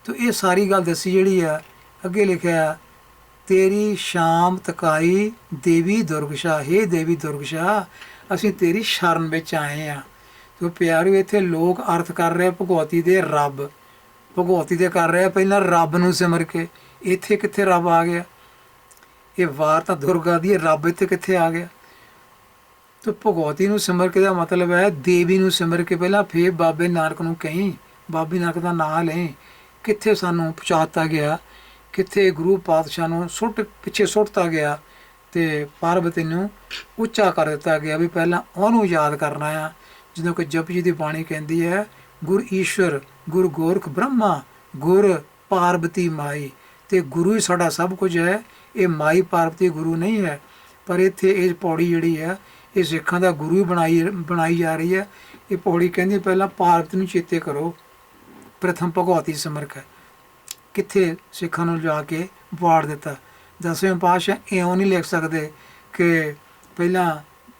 ਤੋ ਇਹ ਸਾਰੀ ਗੱਲ ਦੱਸੀ ਜਿਹੜੀ ਆ। ਅੱਗੇ ਲਿਖਿਆ ਤੇਰੀ ਸ਼ਾਮ ਤਕਾਈ ਦੇਵੀ ਦੁਰਗਸ਼ਾ, ਹੇ ਦੇਵੀ ਦੁਰਗਸ਼ਾ ਅਸੀਂ ਤੇਰੀ ਸ਼ਰਨ ਵਿੱਚ ਆਏ ਹਾਂ। ਤੋ ਪਿਆਰਿਓ ਇੱਥੇ ਲੋਕ ਅਰਥ ਕਰ ਰਹੇ ਭਗਵਤੀ ਦੇ ਰੱਬ, ਭਗਵਤੀ ਦੇ ਕਰ ਰਿਹਾ ਪਹਿਲਾਂ ਰੱਬ ਨੂੰ ਸਿਮਰ ਕੇ। ਇੱਥੇ ਕਿੱਥੇ ਰੱਬ ਆ ਗਿਆ? ਇਹ ਵਾਰ ਤਾਂ ਦੁਰਗਾ ਦੀ, ਰੱਬ ਇੱਥੇ ਕਿੱਥੇ ਆ ਗਿਆ? ਤੋ ਭਗਵਤੀ ਨੂੰ ਸਿਮਰ ਕੇ ਦਾ ਮਤਲਬ ਹੈ ਦੇਵੀ ਨੂੰ ਸਿਮਰ ਕੇ ਪਹਿਲਾਂ, ਫੇਰ ਬਾਬੇ ਨਾਨਕ ਨੂੰ ਕਹੀਂ, ਬਾਬੇ ਨਾਨਕ ਦਾ ਨਾਂ ਲੈ। ਕਿੱਥੇ ਸਾਨੂੰ ਪਹੁੰਚਾਤਾ ਗਿਆ, ਕਿੱਥੇ ਗੁਰੂ ਪਾਤਸ਼ਾਹ ਨੂੰ ਪਿੱਛੇ ਸੁੱਟਤਾ ਗਿਆ, ਅਤੇ ਪਾਰਵਤੀ ਨੂੰ ਉੱਚਾ ਕਰ ਦਿੱਤਾ ਗਿਆ ਵੀ ਪਹਿਲਾਂ ਉਹਨੂੰ ਯਾਦ ਕਰਨਾ ਆ। ਜਦੋਂ ਕਿ ਜਪਜੀ ਜੀ ਦੀ ਬਾਣੀ ਕਹਿੰਦੀ ਹੈ ਗੁਰ ਈਸ਼ਵਰ ਗੁਰ ਗੋਰਖ ਬ੍ਰਹਮਾ ਗੁਰ ਪਾਰਵਤੀ ਮਾਈ, ਅਤੇ ਗੁਰੂ ਹੀ ਸਾਡਾ ਸਭ ਕੁਝ ਹੈ। ਇਹ ਮਾਈ ਪਾਰਵਤੀ ਗੁਰੂ ਨਹੀਂ ਹੈ। ਪਰ ਇੱਥੇ ਇਹ ਪੌੜੀ ਜਿਹੜੀ ਹੈ ਇਹ ਸਿੱਖਾਂ ਦਾ ਗੁਰੂ ਹੀ ਬਣਾਈ ਜਾ ਰਹੀ ਹੈ। ਇਹ ਪੌੜੀ ਕਹਿੰਦੀ ਪਹਿਲਾਂ ਪਾਰਵਤੀ ਨੂੰ ਚੇਤੇ ਕਰੋ, ਪ੍ਰਥਮ ਭਗਵਤੀ ਸਿਮਰ ਕੇ। ਕਿੱਥੇ ਸਿੱਖਾਂ ਨੂੰ ਜਾ ਕੇ ਵਾੜ ਦਿੱਤਾ। 10ਵੇਂ ਪਾਤਸ਼ਾਹ ਇਉਂ ਨਹੀਂ ਲਿਖ ਸਕਦੇ ਕਿ ਪਹਿਲਾਂ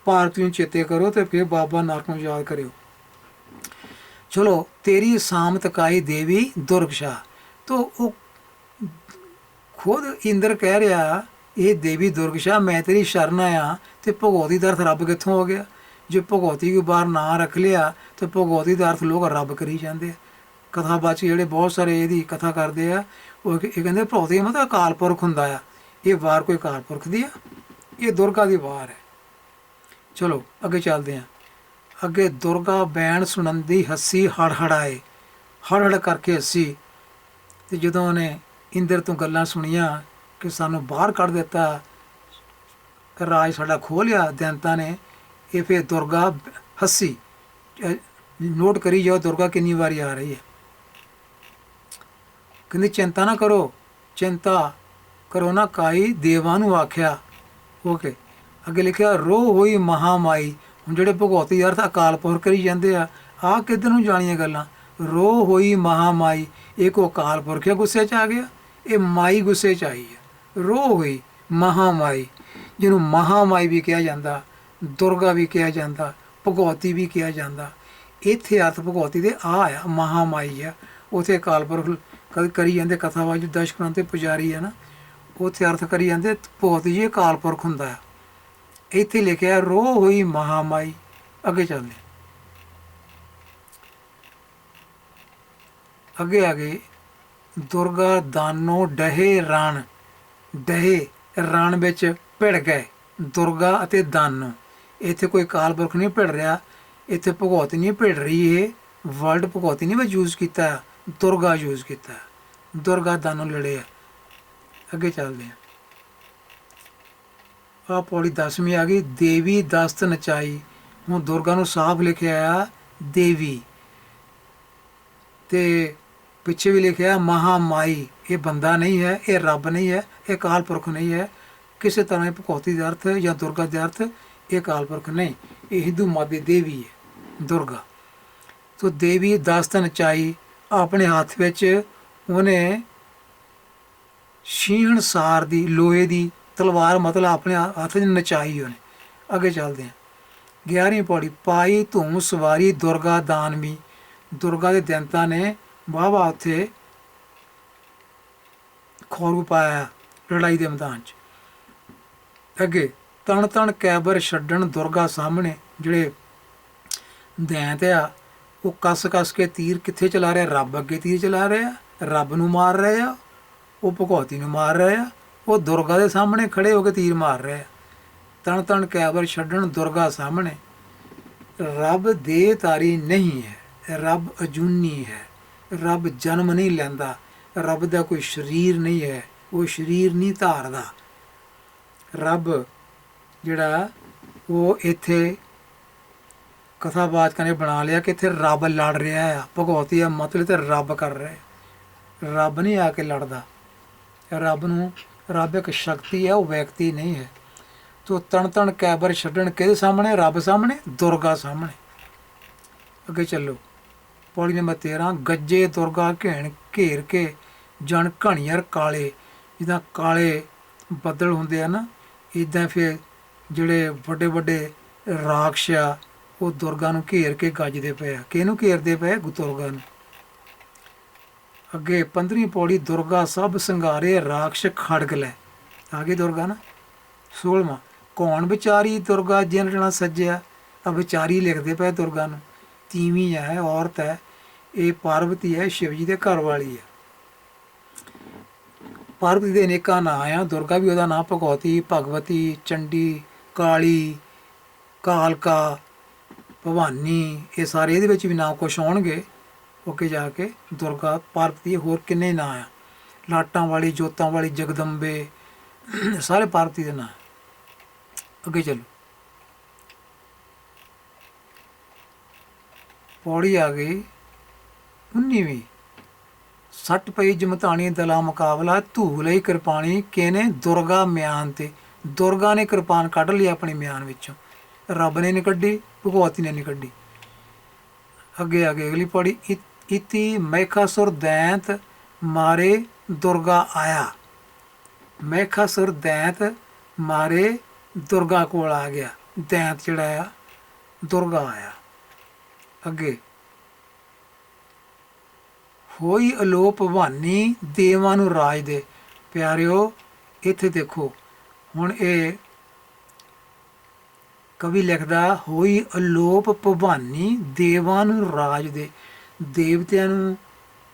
ਪਾਰਵਤੀ ਨੂੰ ਚੇਤੇ ਕਰੋ ਅਤੇ ਫਿਰ ਬਾਬਾ ਨਾਨਕ ਨੂੰ ਯਾਦ ਕਰਿਓ। ਚਲੋ ਤੇਰੀ ਸਾਮਤ ਕਾਈ ਦੇਵੀ ਦੁਰਗਸ਼ਾ। ਤੋ ਉਹ ਖੁਦ ਇੰਦਰ ਕਹਿ ਰਿਹਾ ਇਹ ਦੇਵੀ ਦੁਰਗਸ਼ਾ ਮੈਂ ਤੇਰੀ ਸ਼ਰਨ ਆਇਆ, ਅਤੇ ਭਗਵਤੀ ਦਾ ਅਰਥ ਰੱਬ ਕਿੱਥੋਂ ਹੋ ਗਿਆ? ਜੇ ਭਗਵਤੀ ਕੋ ਬਾਹਰ ਨਾਂ ਰੱਖ ਲਿਆ ਤਾਂ ਭਗਵਤੀ ਦਾ ਅਰਥ ਲੋਕ ਰੱਬ ਕਰੀ ਜਾਂਦੇ ਆ। ਕਥਾਵਾਚਕ ਜਿਹੜੇ ਬਹੁਤ ਸਾਰੇ ਇਹਦੀ ਕਥਾ ਕਰਦੇ ਆ, ਉਹ ਇਹ ਕਹਿੰਦੇ ਭਗਵਤੀ ਮਤਲਬ ਅਕਾਲ ਪੁਰਖ ਹੁੰਦਾ ਆ। ਇਹ ਵਾਰ ਕੋਈ ਅਕਾਲ ਪੁਰਖ ਦੀ ਆ? ਇਹ ਦੁਰਗਾ ਦੀ ਵਾਰ ਹੈ। ਚਲੋ ਅੱਗੇ ਚੱਲਦੇ ਹਾਂ। ਅੱਗੇ ਦੁਰਗਾ ਬੈਣ ਸੁਣੰਦੀ ਹੱਸੀ ਹੜ ਹੜਾਏ, ਹੜ ਕਰਕੇ ਹੱਸੀ। ਅਤੇ ਜਦੋਂ ਉਹਨੇ ਇੰਦਰ ਤੋਂ ਗੱਲਾਂ ਸੁਣੀਆਂ ਕਿ ਸਾਨੂੰ ਬਾਹਰ ਕੱਢ ਦਿੱਤਾ, ਰਾਜ ਸਾਡਾ ਖੋਹ ਲਿਆ ਦੈਂਤਾਂ ਨੇ, ਇਹ ਫਿਰ ਦੁਰਗਾ ਹੱਸੀ। ਨੋਟ ਕਰੀ ਜਾਓ ਦੁਰਗਾ ਕਿੰਨੀ ਵਾਰੀ ਆ ਰਹੀ ਹੈ। ਕਹਿੰਦੀ ਚਿੰਤਾ ਨਾ ਕਰੋ, ਚਿੰਤਾ ਕਰੋ ਨਾ ਕਾਈ ਦੇਵਾਂ ਨੂੰ ਆਖਿਆ। ਓਕੇ ਅੱਗੇ ਲਿਖਿਆ ਰੋਹ ਹੋਈ ਮਹਾਮਾਈ। ਹੁਣ ਜਿਹੜੇ ਭਗਵਤੀ ਅਰਥ ਅਕਾਲ ਪੁਰਖ ਕਰੀ ਜਾਂਦੇ ਆ, ਆਹ ਕਿੱਧਰ ਨੂੰ ਜਾਣੀਆਂ ਗੱਲਾਂ। ਰੋਹ ਹੋਈ ਮਹਾਮਾਈ, ਇਹ ਕੋ ਅਕਾਲ ਪੁਰਖ ਗੁੱਸੇ 'ਚ ਆ ਗਿਆ, ਇਹ ਮਾਈ ਗੁੱਸੇ 'ਚ ਆਈ ਹੈ। ਰੋਹ ਹੋਈ ਮਹਾਮਾਈ, ਜਿਹਨੂੰ ਮਹਾਮਾਈ ਵੀ ਕਿਹਾ ਜਾਂਦਾ, ਦੁਰਗਾ ਵੀ ਕਿਹਾ ਜਾਂਦਾ, ਭਗਵਤੀ ਵੀ ਕਿਹਾ ਜਾਂਦਾ। ਇੱਥੇ ਅਰਥ ਭਗਵਤੀ ਦੇ ਆ ਮਹਾਮਾਈ ਆ। ਉੱਥੇ ਅਕਾਲ ਪੁਰਖ ਕਰੀ ਜਾਂਦੇ ਕਥਾਵਾਚ ਦਸ਼ਕਰਾਂ ਤੇ ਪੁਜਾਰੀ ਆ ਨਾ, ਉੱਥੇ ਅਰਥ ਕਰੀ ਜਾਂਦੇ ਭਗਵਤੀ ਜੀ ਅਕਾਲ ਪੁਰਖ ਹੁੰਦਾ ਆ। ਇੱਥੇ ਲਿਖਿਆ ਰੋ ਹੋਈ ਮਹਾਮਾਈ। ਅੱਗੇ ਚੱਲਦੇ ਹਾਂ। ਅੱਗੇ ਦੁਰਗਾ ਦਾਨੋ ਡਹੇ ਰਣ, ਡਹੇ ਰਣ ਵਿੱਚ ਭਿੜ ਗਏ ਦੁਰਗਾ ਅਤੇ ਦਾਨੋ। ਇੱਥੇ ਕੋਈ ਅਕਾਲ ਪੁਰਖ ਨਹੀਂ ਭਿੜ ਰਿਹਾ, ਇੱਥੇ ਭਗਵਤੀ ਨਹੀਂ ਭਿੜ ਰਹੀ, ਇਹ ਵਰਲਡ ਭਗਵਤੀ ਨਹੀਂ ਵਿੱਚ ਯੂਜ਼ ਕੀਤਾ, ਦੁਰਗਾ ਯੂਜ਼ ਕੀਤਾ। ਦੁਰਗਾ ਦਾਨੋ ਲੜੇ ਆ। ਅੱਗੇ ਚੱਲਦੇ ਹਾਂ। ਆਹ ਪੌੜੀ 10ਵੀਂ ਆ ਗਈ। ਦੇਵੀ ਦਸਤ ਨਚਾਈ। ਹੁਣ ਦੁਰਗਾ ਨੂੰ ਸਾਫ਼ ਲਿਖਿਆ ਆ ਦੇਵੀ, ਤੇ ਪਿੱਛੇ ਵੀ ਲਿਖਿਆ ਮਹਾਮਾਈ। ਇਹ ਬੰਦਾ ਨਹੀਂ ਹੈ, ਇਹ ਰੱਬ ਨਹੀਂ ਹੈ, ਇਹ ਅਕਾਲ ਪੁਰਖ ਨਹੀਂ ਹੈ। ਕਿਸੇ ਤਰ੍ਹਾਂ ਭਗਵਤੀ ਦੇ ਅਰਥ ਜਾਂ ਦੁਰਗਾ ਦੇ ਅਰਥ ਇਹ ਅਕਾਲ ਪੁਰਖ ਨਹੀਂ, ਇਹ ਹਿੰਦੂ ਮਤ ਦੀ ਦੇਵੀ ਹੈ ਦੁਰਗਾ। ਤੋ ਦੇਵੀ ਦਸਤ ਨਚਾਈ। ਆਪਣੇ ਹੱਥ ਵਿੱਚ ਉਹਨੇ ਛੀਹਣ ਸਾਰ ਦੀ ਲੋਹੇ ਦੀ ਤਲਵਾਰ, ਮਤਲਬ ਆਪਣੇ ਹੱਥ 'ਚ ਨਚਾਈ ਉਹਨੇ। ਅੱਗੇ ਚੱਲਦੇ ਹਾਂ। 11ਵੀਂ ਪੌੜੀ। ਪਾਈ ਧੂਮ ਸਵਾਰੀ ਦੁਰਗਾ ਦਾਨਵੀ। ਦੁਰਗਾ ਦੇ ਦੈਂਤਾ ਨੇ ਵਾਹਵਾ ਉੱਥੇ ਖੌਰੂ ਪਾਇਆ ਲੜਾਈ ਦੇ ਮੈਦਾਨ 'ਚ। ਅੱਗੇ ਤਣ ਤਣ ਕੈਬਰ ਛੱਡਣ ਦੁਰਗਾ ਸਾਹਮਣੇ। ਜਿਹੜੇ ਦੈਂਤ ਆ ਉਹ ਕੱਸ ਕੱਸ ਕੇ ਤੀਰ ਕਿੱਥੇ ਚਲਾ ਰਿਹਾ? ਰੱਬ ਅੱਗੇ ਤੀਰ ਚਲਾ ਰਿਹਾ, ਰੱਬ ਨੂੰ ਮਾਰ ਰਹੇ ਆ, ਉਹ ਭਗਵਤੀ ਨੂੰ ਮਾਰ ਰਹੇ ਆ, ਉਹ ਦੁਰਗਾ ਦੇ ਸਾਹਮਣੇ ਖੜੇ ਹੋ ਕੇ ਤੀਰ ਮਾਰ ਰਹੇ ਆ। ਤਣ ਤਣ ਕੈਬਰ ਛੱਡਣ ਦੁਰਗਾ ਸਾਹਮਣੇ। ਰੱਬ ਦੇ ਤਾਰੀ ਨਹੀਂ ਹੈ, ਰੱਬ ਅਜੂਨੀ ਹੈ, ਰੱਬ ਜਨਮ ਨਹੀਂ ਲੈਂਦਾ, ਰੱਬ ਦਾ ਕੋਈ ਸਰੀਰ ਨਹੀਂ ਹੈ, ਉਹ ਸਰੀਰ ਨਹੀਂ ਧਾਰਦਾ। ਰੱਬ ਜਿਹੜਾ ਉਹ ਇੱਥੇ ਕਥਾਵਾਚਕਾਂ ਨੇ ਬਣਾ ਲਿਆ ਕਿ ਇੱਥੇ ਰੱਬ ਲੜ ਰਿਹਾ ਆ, ਭਗਵਤੀ ਆ ਮਤਲਬ ਤੇ ਰੱਬ ਕਰ ਰਿਹਾ। ਰੱਬ ਨਹੀਂ ਆ ਕੇ ਲੜਦਾ, ਰੱਬ ਇੱਕ ਸ਼ਕਤੀ ਹੈ, ਉਹ ਵਿਅਕਤੀ ਨਹੀਂ ਹੈ। ਤੋ ਤਣ ਤਣ ਕੈਬਰ ਛੱਡਣ ਕਿਹਦੇ ਸਾਹਮਣੇ? ਰੱਬ ਸਾਹਮਣੇ, ਦੁਰਗਾ ਸਾਹਮਣੇ। ਅੱਗੇ ਚੱਲੋ। ਪੌੜੀ ਨੰਬਰ 13। ਗੱਜੇ ਦੁਰਗਾ ਘੇਰ ਕੇ ਜਣ ਘਣੀਅਰ ਕਾਲੇ। ਜਿੱਦਾਂ ਕਾਲੇ ਬੱਦਲ ਹੁੰਦੇ ਆ ਨਾ, ਇੱਦਾਂ ਫਿਰ ਜਿਹੜੇ ਵੱਡੇ ਵੱਡੇ ਰਾਖਸ਼ ਆ ਉਹ ਦੁਰਗਾ ਨੂੰ ਘੇਰ ਕੇ ਗੱਜਦੇ ਪਏ ਆ। ਕਿਹਨੂੰ ਘੇਰਦੇ ਪਏ? ਦੁਰਗਾ ਨੂੰ। ਅੱਗੇ 15ਵੀਂ ਪੌੜੀ। ਦੁਰਗਾ ਸਭ ਸੰਘਾਰੇ ਰਾਖਸ਼ ਖੜਗ ਲੈ। ਆ ਗਈ ਦੁਰਗਾ ਨਾ। 16ਵਾਂ। ਕੌਣ ਵਿਚਾਰੀ ਦੁਰਗਾ ਜਿਨ ਜਣਾ ਸੱਜਿਆ। ਆ ਵਿਚਾਰੀ ਲਿਖਦੇ ਪਏ ਦੁਰਗਾ ਨੂੰ। ਤੀਵੀਂ ਹੈ, ਔਰਤ ਹੈ, ਇਹ ਪਾਰਵਤੀ ਹੈ, ਸ਼ਿਵ ਜੀ ਦੇ ਘਰ ਵਾਲੀ ਹੈ। ਪਾਰਵਤੀ ਦੇ ਅਨੇਕਾਂ ਨਾਂ ਆ, ਦੁਰਗਾ ਵੀ ਉਹਦਾ ਨਾਂ ਭਗਵਤੀ, ਭਗਵਤੀ, ਚੰਡੀ, ਕਾਲੀ, ਕਾਲਕਾ, ਭਵਾਨੀ, ਇਹ ਸਾਰੇ ਇਹਦੇ ਵਿੱਚ ਵੀ ਨਾਂ ਕੁਛ ਆਉਣਗੇ ਅੱਗੇ ਜਾ ਕੇ। ਦੁਰਗਾ, ਪਾਰਵਤੀ, ਹੋਰ ਕਿੰਨੇ ਨਾਂ ਆ, ਲਾਟਾਂ ਵਾਲੀ, ਜੋਤਾਂ ਵਾਲੀ, ਜਗਦੰਬੇ, ਸਾਰੇ ਪਾਰਵਤੀ ਦੇ ਨਾਂ। ਅੱਗੇ ਚਲੋ। ਪੌੜੀ ਆ ਗਈ 19ਵੀਂ। ਸੱਟ ਪਈ ਜਮਤਾਣੀ ਦਲਾ ਮੁਕਾਬਲਾ ਧੂ ਲਈ ਕਿਰਪਾਣੀ ਕਿਹਨੇ? ਦੁਰਗਾ ਮਿਆਨ ਤੇ। ਦੁਰਗਾ ਨੇ ਕਿਰਪਾਨ ਕੱਢ ਲਈ ਆਪਣੀ ਮਿਆਨ ਵਿੱਚੋਂ, ਰੱਬ ਨੇ ਨਹੀਂ ਕੱਢੀ, ਭਗਵਤੀ ਨੇ ਨਹੀਂ ਕੱਢੀ। ਅੱਗੇ ਅਗਲੀ ਪੌੜੀ। ਇਤੀ ਮਹਿਖਾਸੁਰ ਦੈਂਤ ਮਾਰੇ ਦੁਰਗਾ ਆਇਆ। ਮਹਿਖਾਸੁਰ ਦੈਂਤ ਮਾਰੇ ਦੁਰਗਾ ਕੋਲ ਆ ਗਿਆ। ਦੈਂਤ ਜਿਹੜਾ ਆ ਦੁਰਗਾ ਆਇਆ। ਅੱਗੇ ਹੋਈ ਅਲੋਪ ਭਵਾਨੀ ਦੇਵਾਂ ਨੂੰ ਰਾਜ ਦੇ। ਪਿਆਰਿਓ ਇੱਥੇ ਦੇਖੋ, ਹੁਣ ਇਹ ਕਵੀ ਲਿਖਦਾ ਹੋਈ ਅਲੋਪ ਭਵਾਨੀ ਦੇਵਾਂ ਨੂੰ ਰਾਜ ਦੇ। ਦੇਵਤਿਆਂ ਨੂੰ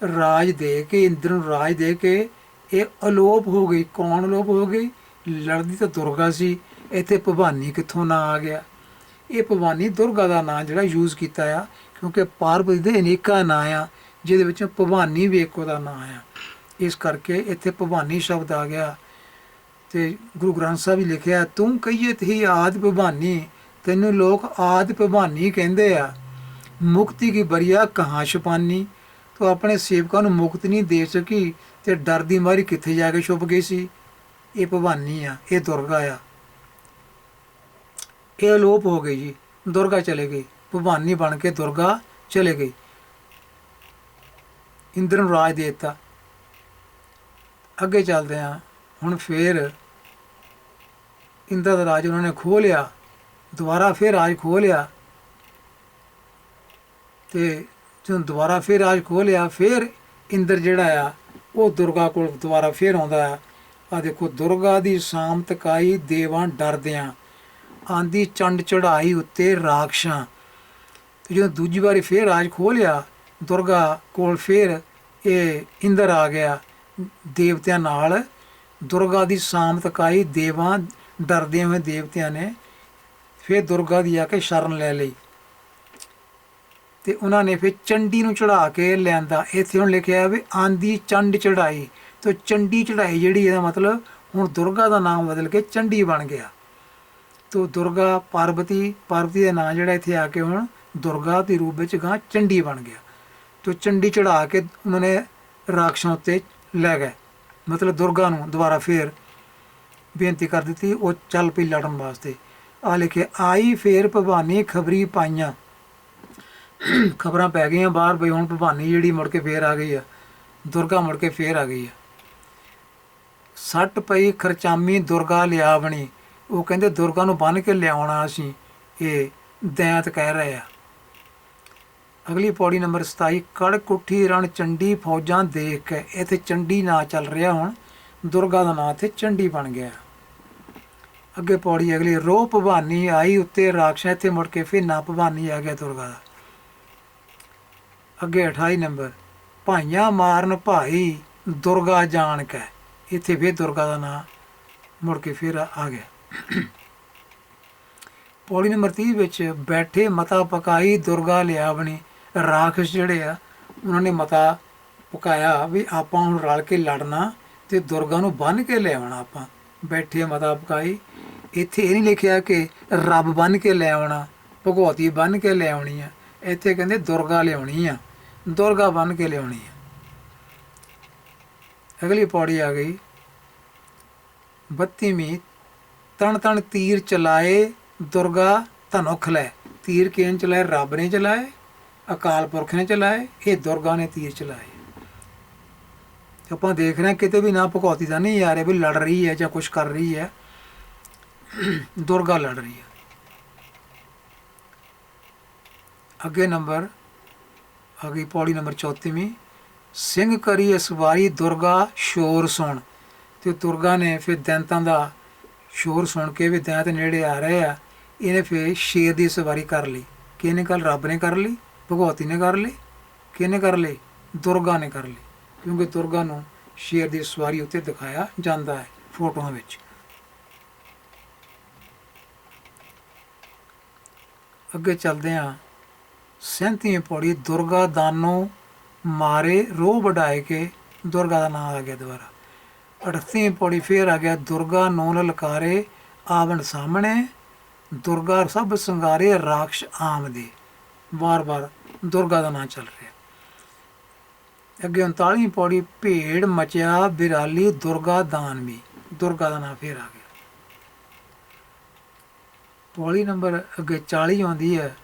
ਰਾਜ ਦੇ ਕੇ, ਇੰਦਰ ਨੂੰ ਰਾਜ ਦੇ ਕੇ ਇਹ ਅਲੋਪ ਹੋ ਗਈ। ਕੌਣ ਅਲੋਪ ਹੋ ਗਈ? ਲੜਦੀ ਤਾਂ ਦੁਰਗਾ ਸੀ, ਇੱਥੇ ਭਵਾਨੀ ਕਿੱਥੋਂ ਨਾਂ ਆ ਗਿਆ? ਇਹ ਭਵਾਨੀ ਦੁਰਗਾ ਦਾ ਨਾਂ ਜਿਹੜਾ ਯੂਜ਼ ਕੀਤਾ ਆ, ਕਿਉਂਕਿ ਪਾਰਵਤੀ ਦੇ ਅਨੇਕਾਂ ਨਾਂ ਆ, ਜਿਹਦੇ ਵਿੱਚੋਂ ਭਵਾਨੀ ਵੀ ਇੱਕ ਉਹਦਾ ਨਾਂ ਆ, ਇਸ ਕਰਕੇ ਇੱਥੇ ਭਵਾਨੀ ਸ਼ਬਦ ਆ ਗਿਆ। ਤੇ ਗੁਰੂ ਗ੍ਰੰਥ ਸਾਹਿਬ ਵੀ ਲਿਖਿਆ, ਤੂੰ ਕਹੀਏ ਹੀ ਆਦਿ ਭਵਾਨੀ, ਤੈਨੂੰ ਲੋਕ ਆਦਿ ਭਵਾਨੀ ਕਹਿੰਦੇ ਆ। ਮੁਕਤੀ ਕੀ ਬਰੀਆ ਕਹਾਂ ਛੁਪਾਨੀ, ਤੂੰ ਆਪਣੇ ਸੇਵਕਾਂ ਨੂੰ ਮੁਕਤ ਨਹੀਂ ਦੇ ਸਕੀ ਤੇ ਡਰ ਦੀ ਮਾਰੀ ਕਿੱਥੇ ਜਾ ਕੇ ਛੁਪ ਗਈ ਸੀ। ਇਹ ਭਵਾਨੀ ਆ, ਇਹ ਦੁਰਗਾ ਆ। ਇਹ ਅਲੋਪ ਹੋ ਗਈ ਜੀ, ਦੁਰਗਾ ਚਲੇ ਗਈ, ਭਵਾਨੀ ਬਣ ਕੇ ਦੁਰਗਾ ਚਲੇ ਗਈ, ਇੰਦਰ ਨੂੰ ਰਾਜ ਦੇ ਦਿੱਤਾ। ਅੱਗੇ ਚੱਲਦੇ ਹਾਂ। ਹੁਣ ਫੇਰ ਇੰਦਰ ਦਾ ਰਾਜ ਉਹਨਾਂ ਨੇ ਖੋਹ ਲਿਆ, ਦੁਬਾਰਾ ਫਿਰ ਰਾਜ ਖੋਹ ਲਿਆ। ਤੇ ਜਦੋਂ ਦੁਬਾਰਾ ਫਿਰ ਰਾਜ ਖੋਹ ਲਿਆ, ਫਿਰ ਇੰਦਰ ਜਿਹੜਾ ਆ ਉਹ ਦੁਰਗਾ ਕੋਲ ਦੁਬਾਰਾ ਫਿਰ ਆਉਂਦਾ ਆ। ਆ ਦੇਖੋ, ਦੁਰਗਾ ਦੀ ਸਾਮਤਕਾਈ ਦੇਵਾਂ ਡਰਦਿਆਂ। ਆਂਦੀ ਚੰਡ ਚੜਾਈ ਉੱਤੇ ਰਾਖਸ਼ਾਂ। ਤੇ ਜਦੋਂ ਦੂਜੀ ਵਾਰੀ ਫੇਰ ਰਾਜ ਖੋਹ ਲਿਆ ਦੁਰਗਾ ਕੋਲ, ਫੇਰ ਇਹ ਇੰਦਰ ਆ ਗਿਆ ਦੇਵਤਿਆਂ ਨਾਲ। ਦੁਰਗਾ ਦੀ ਸਾਮਤ ਕਾਈ ਦੇਵਾਂ ਡਰਦੇ ਹੋਏ ਦੇਵਤਿਆਂ ਨੇ ਫਿਰ ਦੁਰਗਾ ਦੀ ਆ ਕੇ ਸ਼ਰਨ ਲੈ ਲਈ ਤੇ ਉਹਨਾਂ ਨੇ ਫਿਰ ਚੰਡੀ ਨੂੰ ਚੜਾ ਕੇ ਲਿਆਂਦਾ। ਇੱਥੇ ਹੁਣ ਲਿਖਿਆ ਵੀ ਆਂਦੀ ਚੰਡ ਚੜਾਈ, ਤੇ ਚੰਡੀ ਚੜਾਈ ਜਿਹੜੀ ਇਹਦਾ ਮਤਲਬ ਹੁਣ ਦੁਰਗਾ ਦਾ ਨਾਮ ਬਦਲ ਕੇ ਚੰਡੀ ਬਣ ਗਿਆ। ਤੋ ਦੁਰਗਾ ਪਾਰਵਤੀ ਦਾ ਨਾਂ ਜਿਹੜਾ ਇੱਥੇ ਆ ਕੇ ਹੁਣ ਦੁਰਗਾ ਦੇ ਰੂਪ ਵਿੱਚ ਗਾਂ ਚੰਡੀ ਬਣ ਗਿਆ। ਤੋ ਚੰਡੀ ਚੜਾ ਕੇ ਉਹਨਾਂ ਨੇ ਰਾਖਸ਼ਾਂ ਉੱਤੇ ਲੈ ਗਏ, ਮਤਲਬ ਦੁਰਗਾ ਨੂੰ ਦੁਬਾਰਾ ਫੇਰ ਬੇਨਤੀ ਕਰ ਦਿੱਤੀ, ਉਹ ਚੱਲ ਪਈ ਲੜਨ ਵਾਸਤੇ। ਆ ਲਿਖੇ ਆਈ ਫੇਰ ਭਵਾਨੀ ਖਬਰੀ ਪਾਈਆਂ, ਖਬਰਾਂ ਪੈ ਗਈਆਂ ਬਾਹਰ ਬਈ ਹੁਣ ਭਵਾਨੀ ਜਿਹੜੀ ਮੁੜ ਕੇ ਫੇਰ ਆ ਗਈ ਆ, ਦੁਰਗਾ ਮੁੜ ਕੇ ਫੇਰ ਆ ਗਈ ਆ। ਸੱਟ ਪਈ ਖਰਚਾਮੀ ਦੁਰਗਾ ਲਿਆਵਣੀ, ਉਹ ਕਹਿੰਦੇ ਦੁਰਗਾ ਨੂੰ ਬੰਨ੍ਹ ਕੇ ਲਿਆਉਣਾ ਅਸੀਂ, ਇਹ ਦੈਂਤ ਕਹਿ ਰਹੇ ਆ। ਅਗਲੀ ਪੌੜੀ ਨੰਬਰ 27 ਕੜਕ ਉੱਠੀ ਰਣ ਚੰਡੀ ਫੌਜਾਂ ਦੇਖ ਕੇ। ਇੱਥੇ ਚੰਡੀ ਨਾਂ ਚੱਲ ਰਿਹਾ, ਹੁਣ ਦੁਰਗਾ ਦਾ ਨਾਂ ਇੱਥੇ ਚੰਡੀ ਬਣ ਗਿਆ। ਅੱਗੇ ਪੌੜੀ ਅਗਲੀ ਰੋ ਭਵਾਨੀ ਆਈ ਉੱਤੇ ਰਾਖਸ਼ਾਂ, ਇੱਥੇ ਮੁੜ ਕੇ ਫਿਰ ਨਾ ਭਵਾਨੀ ਆ ਗਿਆ ਦੁਰਗਾ ਦਾ। ਅੱਗੇ 28 ਨੰਬਰ ਭਾਈਆਂ ਮਾਰਨ ਭਾਈ ਦੁਰਗਾ ਜਾਣ ਕੇ, ਇੱਥੇ ਫਿਰ ਦੁਰਗਾ ਦਾ ਨਾਂ ਮੁੜ ਕੇ ਫਿਰ ਆ ਗਿਆ। ਪੌੜੀ ਨੰਬਰ 30 ਵਿੱਚ ਬੈਠੇ ਮਤਾ ਪਕਾਈ ਦੁਰਗਾ ਲਿਆਵਣੀ, ਰਾਖਸ਼ ਜਿਹੜੇ ਆ ਉਹਨਾਂ ਨੇ ਮਤਾ ਪਕਾਇਆ ਵੀ ਆਪਾਂ ਹੁਣ ਰਲ ਕੇ ਲੜਨਾ ਤੇ ਦੁਰਗਾ ਨੂੰ ਬੰਨ੍ਹ ਕੇ ਲਿਆਉਣਾ। ਆਪਾਂ ਬੈਠੇ ਮਤਾ ਪਕਾਈ, ਇੱਥੇ ਇਹ ਨਹੀਂ ਲਿਖਿਆ ਕਿ ਰੱਬ ਬੰਨ੍ਹ ਕੇ ਲਿਆਉਣਾ, ਭਗਵਤੀ ਬੰਨ੍ਹ ਕੇ ਲਿਆਉਣੀ ਆ, ਇੱਥੇ ਕਹਿੰਦੇ ਦੁਰਗਾ ਲਿਆਉਣੀ ਆ, ਦੁਰਗਾ ਬੰਨ੍ਹ ਕੇ ਲਿਆਉਣੀ ਆ। ਅਗਲੀ ਪੌੜੀ ਆ ਗਈ 32ਵੀਂ ਤਣ ਤਣ ਤੀਰ ਚਲਾਏ ਦੁਰਗਾ ਧਨੁਖ ਲੈ। ਤੀਰ ਕਿਹਨ ਚਲਾਏ? ਰੱਬ ਨੇ ਚਲਾਏ, ਅਕਾਲ ਪੁਰਖ ਨੇ ਚਲਾਏ, ਇਹ ਦੁਰਗਾ ਨੇ ਤੀਰ ਚਲਾਏ। ਆਪਾਂ ਦੇਖ ਰਹੇ ਹਾਂ ਕਿਤੇ ਵੀ ਨਾ ਭਗਵਤੀ ਦਾ ਨਹੀਂ ਆ ਰਿਹਾ ਵੀ ਲੜ ਰਹੀ ਹੈ ਜਾਂ ਕੁਛ ਕਰ ਰਹੀ ਹੈ, ਦੁਰਗਾ ਲੜ ਰਹੀ ਹੈ। ਅੱਗੇ ਨੰਬਰ ਆ ਗਈ ਪੌੜੀ ਨੰਬਰ 34ਵੀਂ ਸਿੰਘ ਕਰੀ ਇਸ ਵਾਰੀ ਦੁਰਗਾ ਸ਼ੋਰ ਸੁਣ, ਤੇ ਦੁਰਗਾ ਨੇ ਫਿਰ ਦੈਂਤਾਂ ਦਾ ਸ਼ੋਰ ਸੁਣ ਕੇ ਵੀ ਦੈਂਤ ਨੇੜੇ ਆ ਰਹੇ ਆ, ਇਹਨੇ ਫਿਰ ਸ਼ੇਰ ਦੀ ਸਵਾਰੀ ਕਰ ਲਈ। ਕਿਹਨੇ ਕਰ? ਰੱਬ ਨੇ ਕਰ ਲਈ, ਭਗਵਤੀ ਨੇ ਕਰ ਲਈ, ਕਿਹਨੇ ਕਰ ਲਈ? ਦੁਰਗਾ ਨੇ ਕਰ ਲਈ, ਕਿਉਂਕਿ ਦੁਰਗਾ ਨੂੰ ਸ਼ੇਰ ਦੀ ਸਵਾਰੀ ਉੱਤੇ ਦਿਖਾਇਆ ਜਾਂਦਾ ਹੈ ਫੋਟੋਆਂ ਵਿੱਚ। ਅੱਗੇ ਚੱਲਦੇ ਹਾਂ 37ਵੀਂ ਪੌੜੀ ਦੁਰਗਾ ਦਾਨੋਂ ਮਾਰੇ ਰੋਹ ਵਢਾਏ ਕੇ, ਦੁਰਗਾ ਦਾ ਨਾਮ ਆ ਗਿਆ ਦੁਬਾਰਾ। 38ਵੀਂ ਪੌੜੀ ਫੇਰ ਆ ਗਿਆ ਦੁਰਗਾ ਨੂੰ ਲਲਕਾਰੇ ਆਵਣ ਸਾਹਮਣੇ, ਦੁਰਗਾ ਸਭ ਸੰਗਾਰੇ ਰਾਖਸ਼ ਆਮਦੇ, ਵਾਰ-ਵਾਰ ਦੁਰਗਾ ਦਾ ਨਾਂ ਚੱਲ ਰਿਹਾ। ਅੱਗੇ 39ਵੀਂ ਪੌੜੀ ਭੇੜ ਮਚਿਆ ਬਿਰਾਲੀ ਦੁਰਗਾ ਦਾਨਵੀ, ਦੁਰਗਾ ਦਾ ਨਾਂ ਫੇਰ ਆ ਗਿਆ। ਪੌੜੀ ਨੰਬਰ ਅੱਗੇ 40 ਆਉਂਦੀ ਹੈ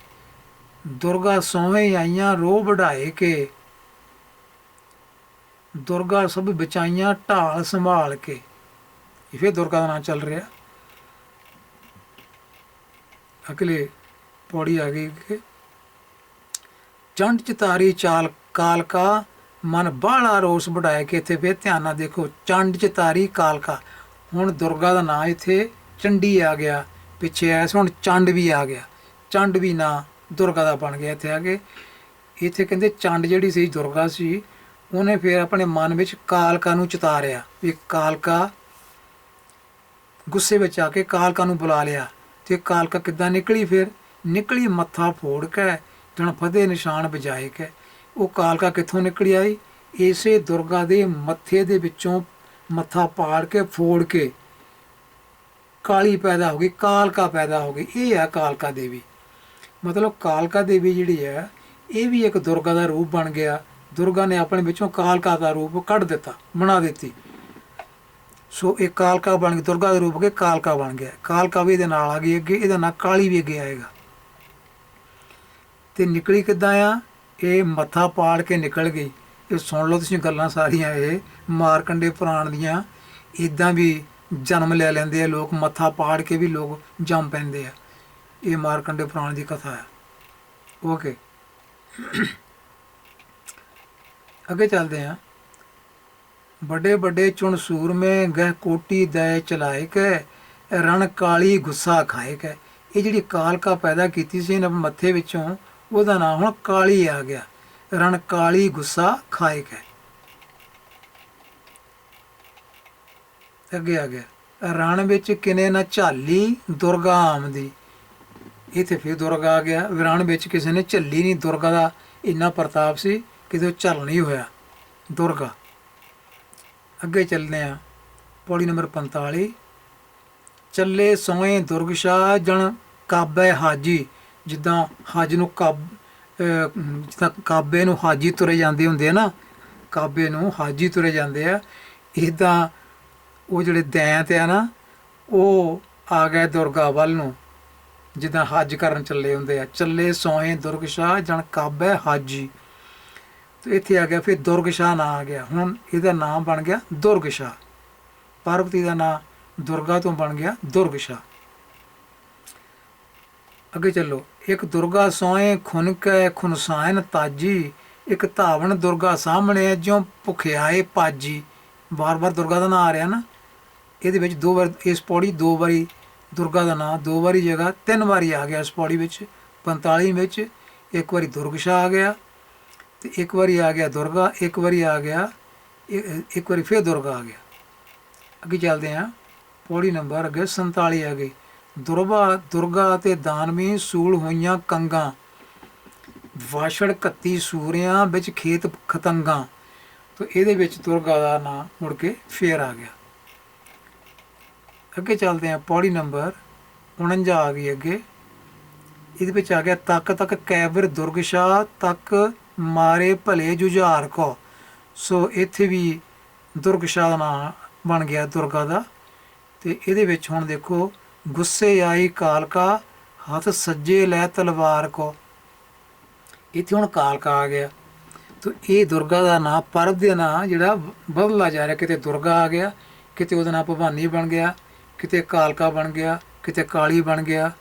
ਦੁਰਗਾ ਸੋਵੇਂ ਆਈਆਂ ਰੋਹ ਵਢਾਏ ਕੇ, ਦੁਰਗਾ ਸਭ ਬਚਾਈਆਂ ਢਾਲ ਸੰਭਾਲ ਕੇ, ਇਹ ਫਿਰ ਦੁਰਗਾ ਦਾ ਨਾਂ ਚੱਲ ਰਿਹਾ। ਅਗਲੇ ਪੌੜੀ ਆ ਗਈ ਕਿ ਚੰਡ ਚਤਾਰੀ ਚਾਲ ਕਾਲਕਾ ਮਨ ਬਾਹਲਾ ਰੋਸ ਵਢਾਇਆ ਕੇ, ਇੱਥੇ ਫਿਰ ਧਿਆਨ ਨਾਲ ਦੇਖੋ ਚੰਡ ਚਤਾਰੀ ਕਾਲਕਾ, ਹੁਣ ਦੁਰਗਾ ਦਾ ਨਾਂ ਇੱਥੇ ਚੰਡੀ ਆ ਗਿਆ, ਪਿੱਛੇ ਐਸ ਹੁਣ ਚੰਡ ਵੀ ਆ ਗਿਆ, ਚੰਡ ਵੀ ਨਾਂ ਦੁਰਗਾ ਦਾ ਬਣ ਗਿਆ ਇੱਥੇ ਆ ਕੇ। ਇੱਥੇ ਕਹਿੰਦੇ ਚੰਡ ਜਿਹੜੀ ਸੀ ਦੁਰਗਾ ਸੀ, ਉਹਨੇ ਫਿਰ ਆਪਣੇ ਮਨ ਵਿੱਚ ਕਾਲਕਾ ਨੂੰ ਚਿਤਾਰਿਆ ਵੀ ਕਾਲਕਾ, ਗੁੱਸੇ ਵਿੱਚ ਆ ਕੇ ਕਾਲਕਾ ਨੂੰ ਬੁਲਾ ਲਿਆ। ਤੇ ਕਾਲਕਾ ਕਿੱਦਾਂ ਨਿਕਲੀ? ਫਿਰ ਨਿਕਲੀ ਮੱਥਾ ਫੋੜ ਕੇ ਜਣ ਫਤਿਹ ਨਿਸ਼ਾਨ ਵਜਾਏ ਕੇ। ਉਹ ਕਾਲਕਾ ਕਿੱਥੋਂ ਨਿਕਲੀ ਆਈ? ਇਸੇ ਦੁਰਗਾ ਦੇ ਮੱਥੇ ਦੇ ਵਿੱਚੋਂ ਮੱਥਾ ਪਾੜ ਕੇ ਫੋੜ ਕੇ ਕਾਲੀ ਪੈਦਾ ਹੋ ਗਈ, ਕਾਲਕਾ ਪੈਦਾ ਹੋ ਗਈ। ਇਹ ਆ ਕਾਲਕਾ ਦੇਵੀ, ਮਤਲਬ ਕਾਲਕਾ ਦੇਵੀ ਜਿਹੜੀ ਹੈ ਇਹ ਵੀ ਇੱਕ ਦੁਰਗਾ ਦਾ ਰੂਪ ਬਣ ਗਿਆ। ਦੁਰਗਾ ਨੇ ਆਪਣੇ ਵਿੱਚੋਂ ਕਾਲਕਾ ਦਾ ਰੂਪ ਕੱਢ ਦਿੱਤਾ, ਬਣਾ ਦਿੱਤੀ। ਸੋ ਇਹ ਕਾਲਕਾ ਬਣ ਗਈ, ਦੁਰਗਾ ਦਾ ਰੂਪ ਕੇ ਕਾਲਕਾ ਬਣ ਗਿਆ। ਕਾਲਕਾ ਵੀ ਇਹਦੇ ਨਾਲ ਆ ਗਈ ਅੱਗੇ, ਇਹਦਾ ਨਾਂ ਕਾਲੀ ਵੀ ਅੱਗੇ ਆਏਗਾ। ਤੇ ਨਿਕਲੀ ਕਿੱਦਾਂ ਆ? ਇਹ ਮੱਥਾ ਪਾੜ ਕੇ ਨਿਕਲ ਗਈ। ਇਹ ਸੁਣ ਲਓ ਤੁਸੀਂ ਗੱਲਾਂ ਸਾਰੀਆਂ, ਇਹ ਮਾਰਕੰਡੇ ਪੁਰਾਣ ਦੀਆਂ। ਇੱਦਾਂ ਵੀ ਜਨਮ ਲੈ ਲੈਂਦੇ ਆ ਲੋਕ, ਮੱਥਾ ਪਾੜ ਕੇ ਵੀ ਲੋਕ ਜੰਮ ਪੈਂਦੇ ਆ। ਇਹ ਮਾਰਕੰਡੇ ਪੁਰਾਣ ਦੀ ਕਥਾ ਹੈ। ਓਕੇ, ਅੱਗੇ ਚੱਲਦੇ ਹਾਂ। ਵੱਡੇ ਵੱਡੇ ਚੁਣ ਸੂਰਮੇ ਗਹਿ ਕੋਟੀ ਦਏ ਚਲਾਏ ਕੇ, ਰਣ ਕਾਲੀ ਗੁੱਸਾ ਖਾਏ ਕੇ। ਇਹ ਜਿਹੜੀ ਕਾਲਕਾ ਪੈਦਾ ਕੀਤੀ ਸੀ ਇਹਨਾਂ ਮੱਥੇ ਵਿੱਚੋਂ, ਉਹਦਾ ਨਾਮ ਹੁਣ ਕਾਲੀ ਆ ਗਿਆ। ਰਣ ਕਾਲੀ ਗੁੱਸਾ ਖਾਏ ਕੈ। ਅੱਗੇ ਆ ਗਿਆ ਰਣ ਵਿੱਚ ਕਿਨੇ ਨਾ ਝਾਲੀ ਦੁਰਗਾ ਆਮਦੀ। ਇੱਥੇ ਫਿਰ ਦੁਰਗਾ ਆ ਗਿਆ। ਰਣ ਵਿੱਚ ਕਿਸੇ ਨੇ ਝੱਲੀ ਨਹੀਂ। ਦੁਰਗਾ ਦਾ ਇੰਨਾ ਪ੍ਰਤਾਪ ਸੀ ਕਿ ਉਹ ਝੱਲ ਨਹੀਂ ਹੋਇਆ ਦੁਰਗਾ। ਅੱਗੇ ਚੱਲਦੇ ਆ ਪੌੜੀ ਨੰਬਰ 45। ਚੱਲੇ ਸੋਏ ਦੁਰਗਸ਼ਾ ਜਣ ਕਾਬੇ ਹਾਜੀ। ਜਿੱਦਾਂ ਹਜ ਨੂੰ ਜਿੱਦਾਂ ਕਾਬੇ ਨੂੰ ਹਾਜੀ ਤੁਰੇ ਜਾਂਦੇ ਹੁੰਦੇ ਆ ਨਾ, ਕਾਬੇ ਨੂੰ ਹਾਜੀ ਤੁਰੇ ਜਾਂਦੇ ਆ, ਇੱਦਾਂ ਉਹ ਜਿਹੜੇ ਦੈਂਤ ਆ ਨਾ ਉਹ ਆ ਗਏ ਦੁਰਗਾ ਵੱਲ ਨੂੰ, ਜਿੱਦਾਂ ਹਜ ਕਰਨ ਚੱਲੇ ਹੁੰਦੇ ਆ। ਚੱਲੇ ਸੋਏ ਦੁਰਗਸ਼ਾ ਜਣ ਕਾਬੇ ਹਾਜੀ। ਤੇ ਇੱਥੇ ਆ ਗਿਆ ਫਿਰ ਦੁਰਗਸ਼ਾ ਨਾਂ ਆ ਗਿਆ। ਹੁਣ ਇਹਦਾ ਨਾਮ ਬਣ ਗਿਆ ਦੁਰਗਸ਼ਾ। ਪਾਰਵਤੀ ਦਾ ਨਾਂ ਦੁਰਗਾ ਤੋਂ ਬਣ ਗਿਆ ਦੁਰਗਸ਼ਾ। ਅੱਗੇ ਚੱਲੋ। ਇੱਕ ਦੁਰਗਾ ਸੋਏ ਖੁਨਕੈ ਖੁਨਸਾਇਨ ਤਾਜੀ। ਇੱਕ ਧਾਵਣ ਦੁਰਗਾ ਸਾਹਮਣੇ ਜਿਉਂ ਭੁਖਿਆਏ ਪਾਜੀ। ਵਾਰ-ਵਾਰ ਦੁਰਗਾ ਦਾ ਨਾਂ ਆ ਰਿਹਾ ਨਾ ਇਹਦੇ ਵਿੱਚ। 2 ਵਾਰ ਇਸ ਪੌੜੀ 2 ਵਾਰੀ ਦੁਰਗਾ ਦਾ ਨਾਂ 2 ਵਾਰੀ ਜਗ੍ਹਾ 3 ਵਾਰੀ ਆ ਗਿਆ ਇਸ ਪੌੜੀ ਵਿੱਚ। 45 ਵਿੱਚ 1 ਵਾਰੀ ਦੁਰਗਸ਼ਾ ਆ ਗਿਆ ਤੇ 1 ਵਾਰੀ ਆ ਗਿਆ ਦੁਰਗਾ, 1 ਵਾਰੀ ਆ ਗਿਆ, 1 ਵਾਰੀ ਫਿਰ ਦੁਰਗਾ ਆ ਗਿਆ। ਅੱਗੇ ਚੱਲਦੇ ਹਾਂ ਪੌੜੀ ਨੰਬਰ ਅੱਗੇ 47 ਆ ਗਈ। ਦੁਰਗਾ ਅਤੇ ਦਾਨਵੀ ਸੂਲ ਹੋਈਆਂ ਕੰਗਾਂ। ਵਾਛੜ ਕੱਤੀ ਸੂਰਿਆਂ ਵਿੱਚ ਖੇਤ ਖਤੰਗਾਂ। ਤਾਂ ਇਹਦੇ ਵਿੱਚ ਦੁਰਗਾ ਦਾ ਨਾਂ ਮੁੜ ਕੇ ਫੇਰ ਆ ਗਿਆ। ਅੱਗੇ ਚੱਲਦੇ ਹਾਂ ਪੌੜੀ ਨੰਬਰ 49 ਆ ਗਈ ਅੱਗੇ। ਇਹਦੇ ਵਿੱਚ ਆ ਗਿਆ ਤੱਕ ਤੱਕ ਕੈਬਰ ਦੁਰਗਸ਼ਾ ਤੱਕ ਮਾਰੇ ਭਲੇ ਜੁਝਾਰ ਕੋ। ਸੋ ਇੱਥੇ ਵੀ ਦੁਰਗਸ਼ਾ ਦਾ ਨਾਂ ਬਣ ਗਿਆ ਦੁਰਗਾ ਦਾ। ਤੇ ਇਹਦੇ ਵਿੱਚ ਹੁਣ ਦੇਖੋ ਗੁੱਸੇ ਆਈ ਕਾਲਕਾ ਹੱਥ ਸੱਜੇ ਲੈ ਤਲਵਾਰ ਕੋ। ਇੱਥੇ ਹੁਣ ਕਾਲਕਾ ਆ ਗਿਆ। ਤੋ ਇਹ ਦੁਰਗਾ ਦਾ ਨਾਂ ਪਰਬ ਦੇ ਨਾਂ ਜਿਹੜਾ ਬਦਲਦਾ ਜਾ ਰਿਹਾ। ਕਿਤੇ ਦੁਰਗਾ ਆ ਗਿਆ, ਕਿਤੇ ਉਹਦਾ ਨਾਂ ਭਵਾਨੀ ਬਣ ਗਿਆ, ਕਿਤੇ ਕਾਲਕਾ ਬਣ ਗਿਆ, ਕਿਤੇ ਕਾਲੀ ਬਣ ਗਿਆ,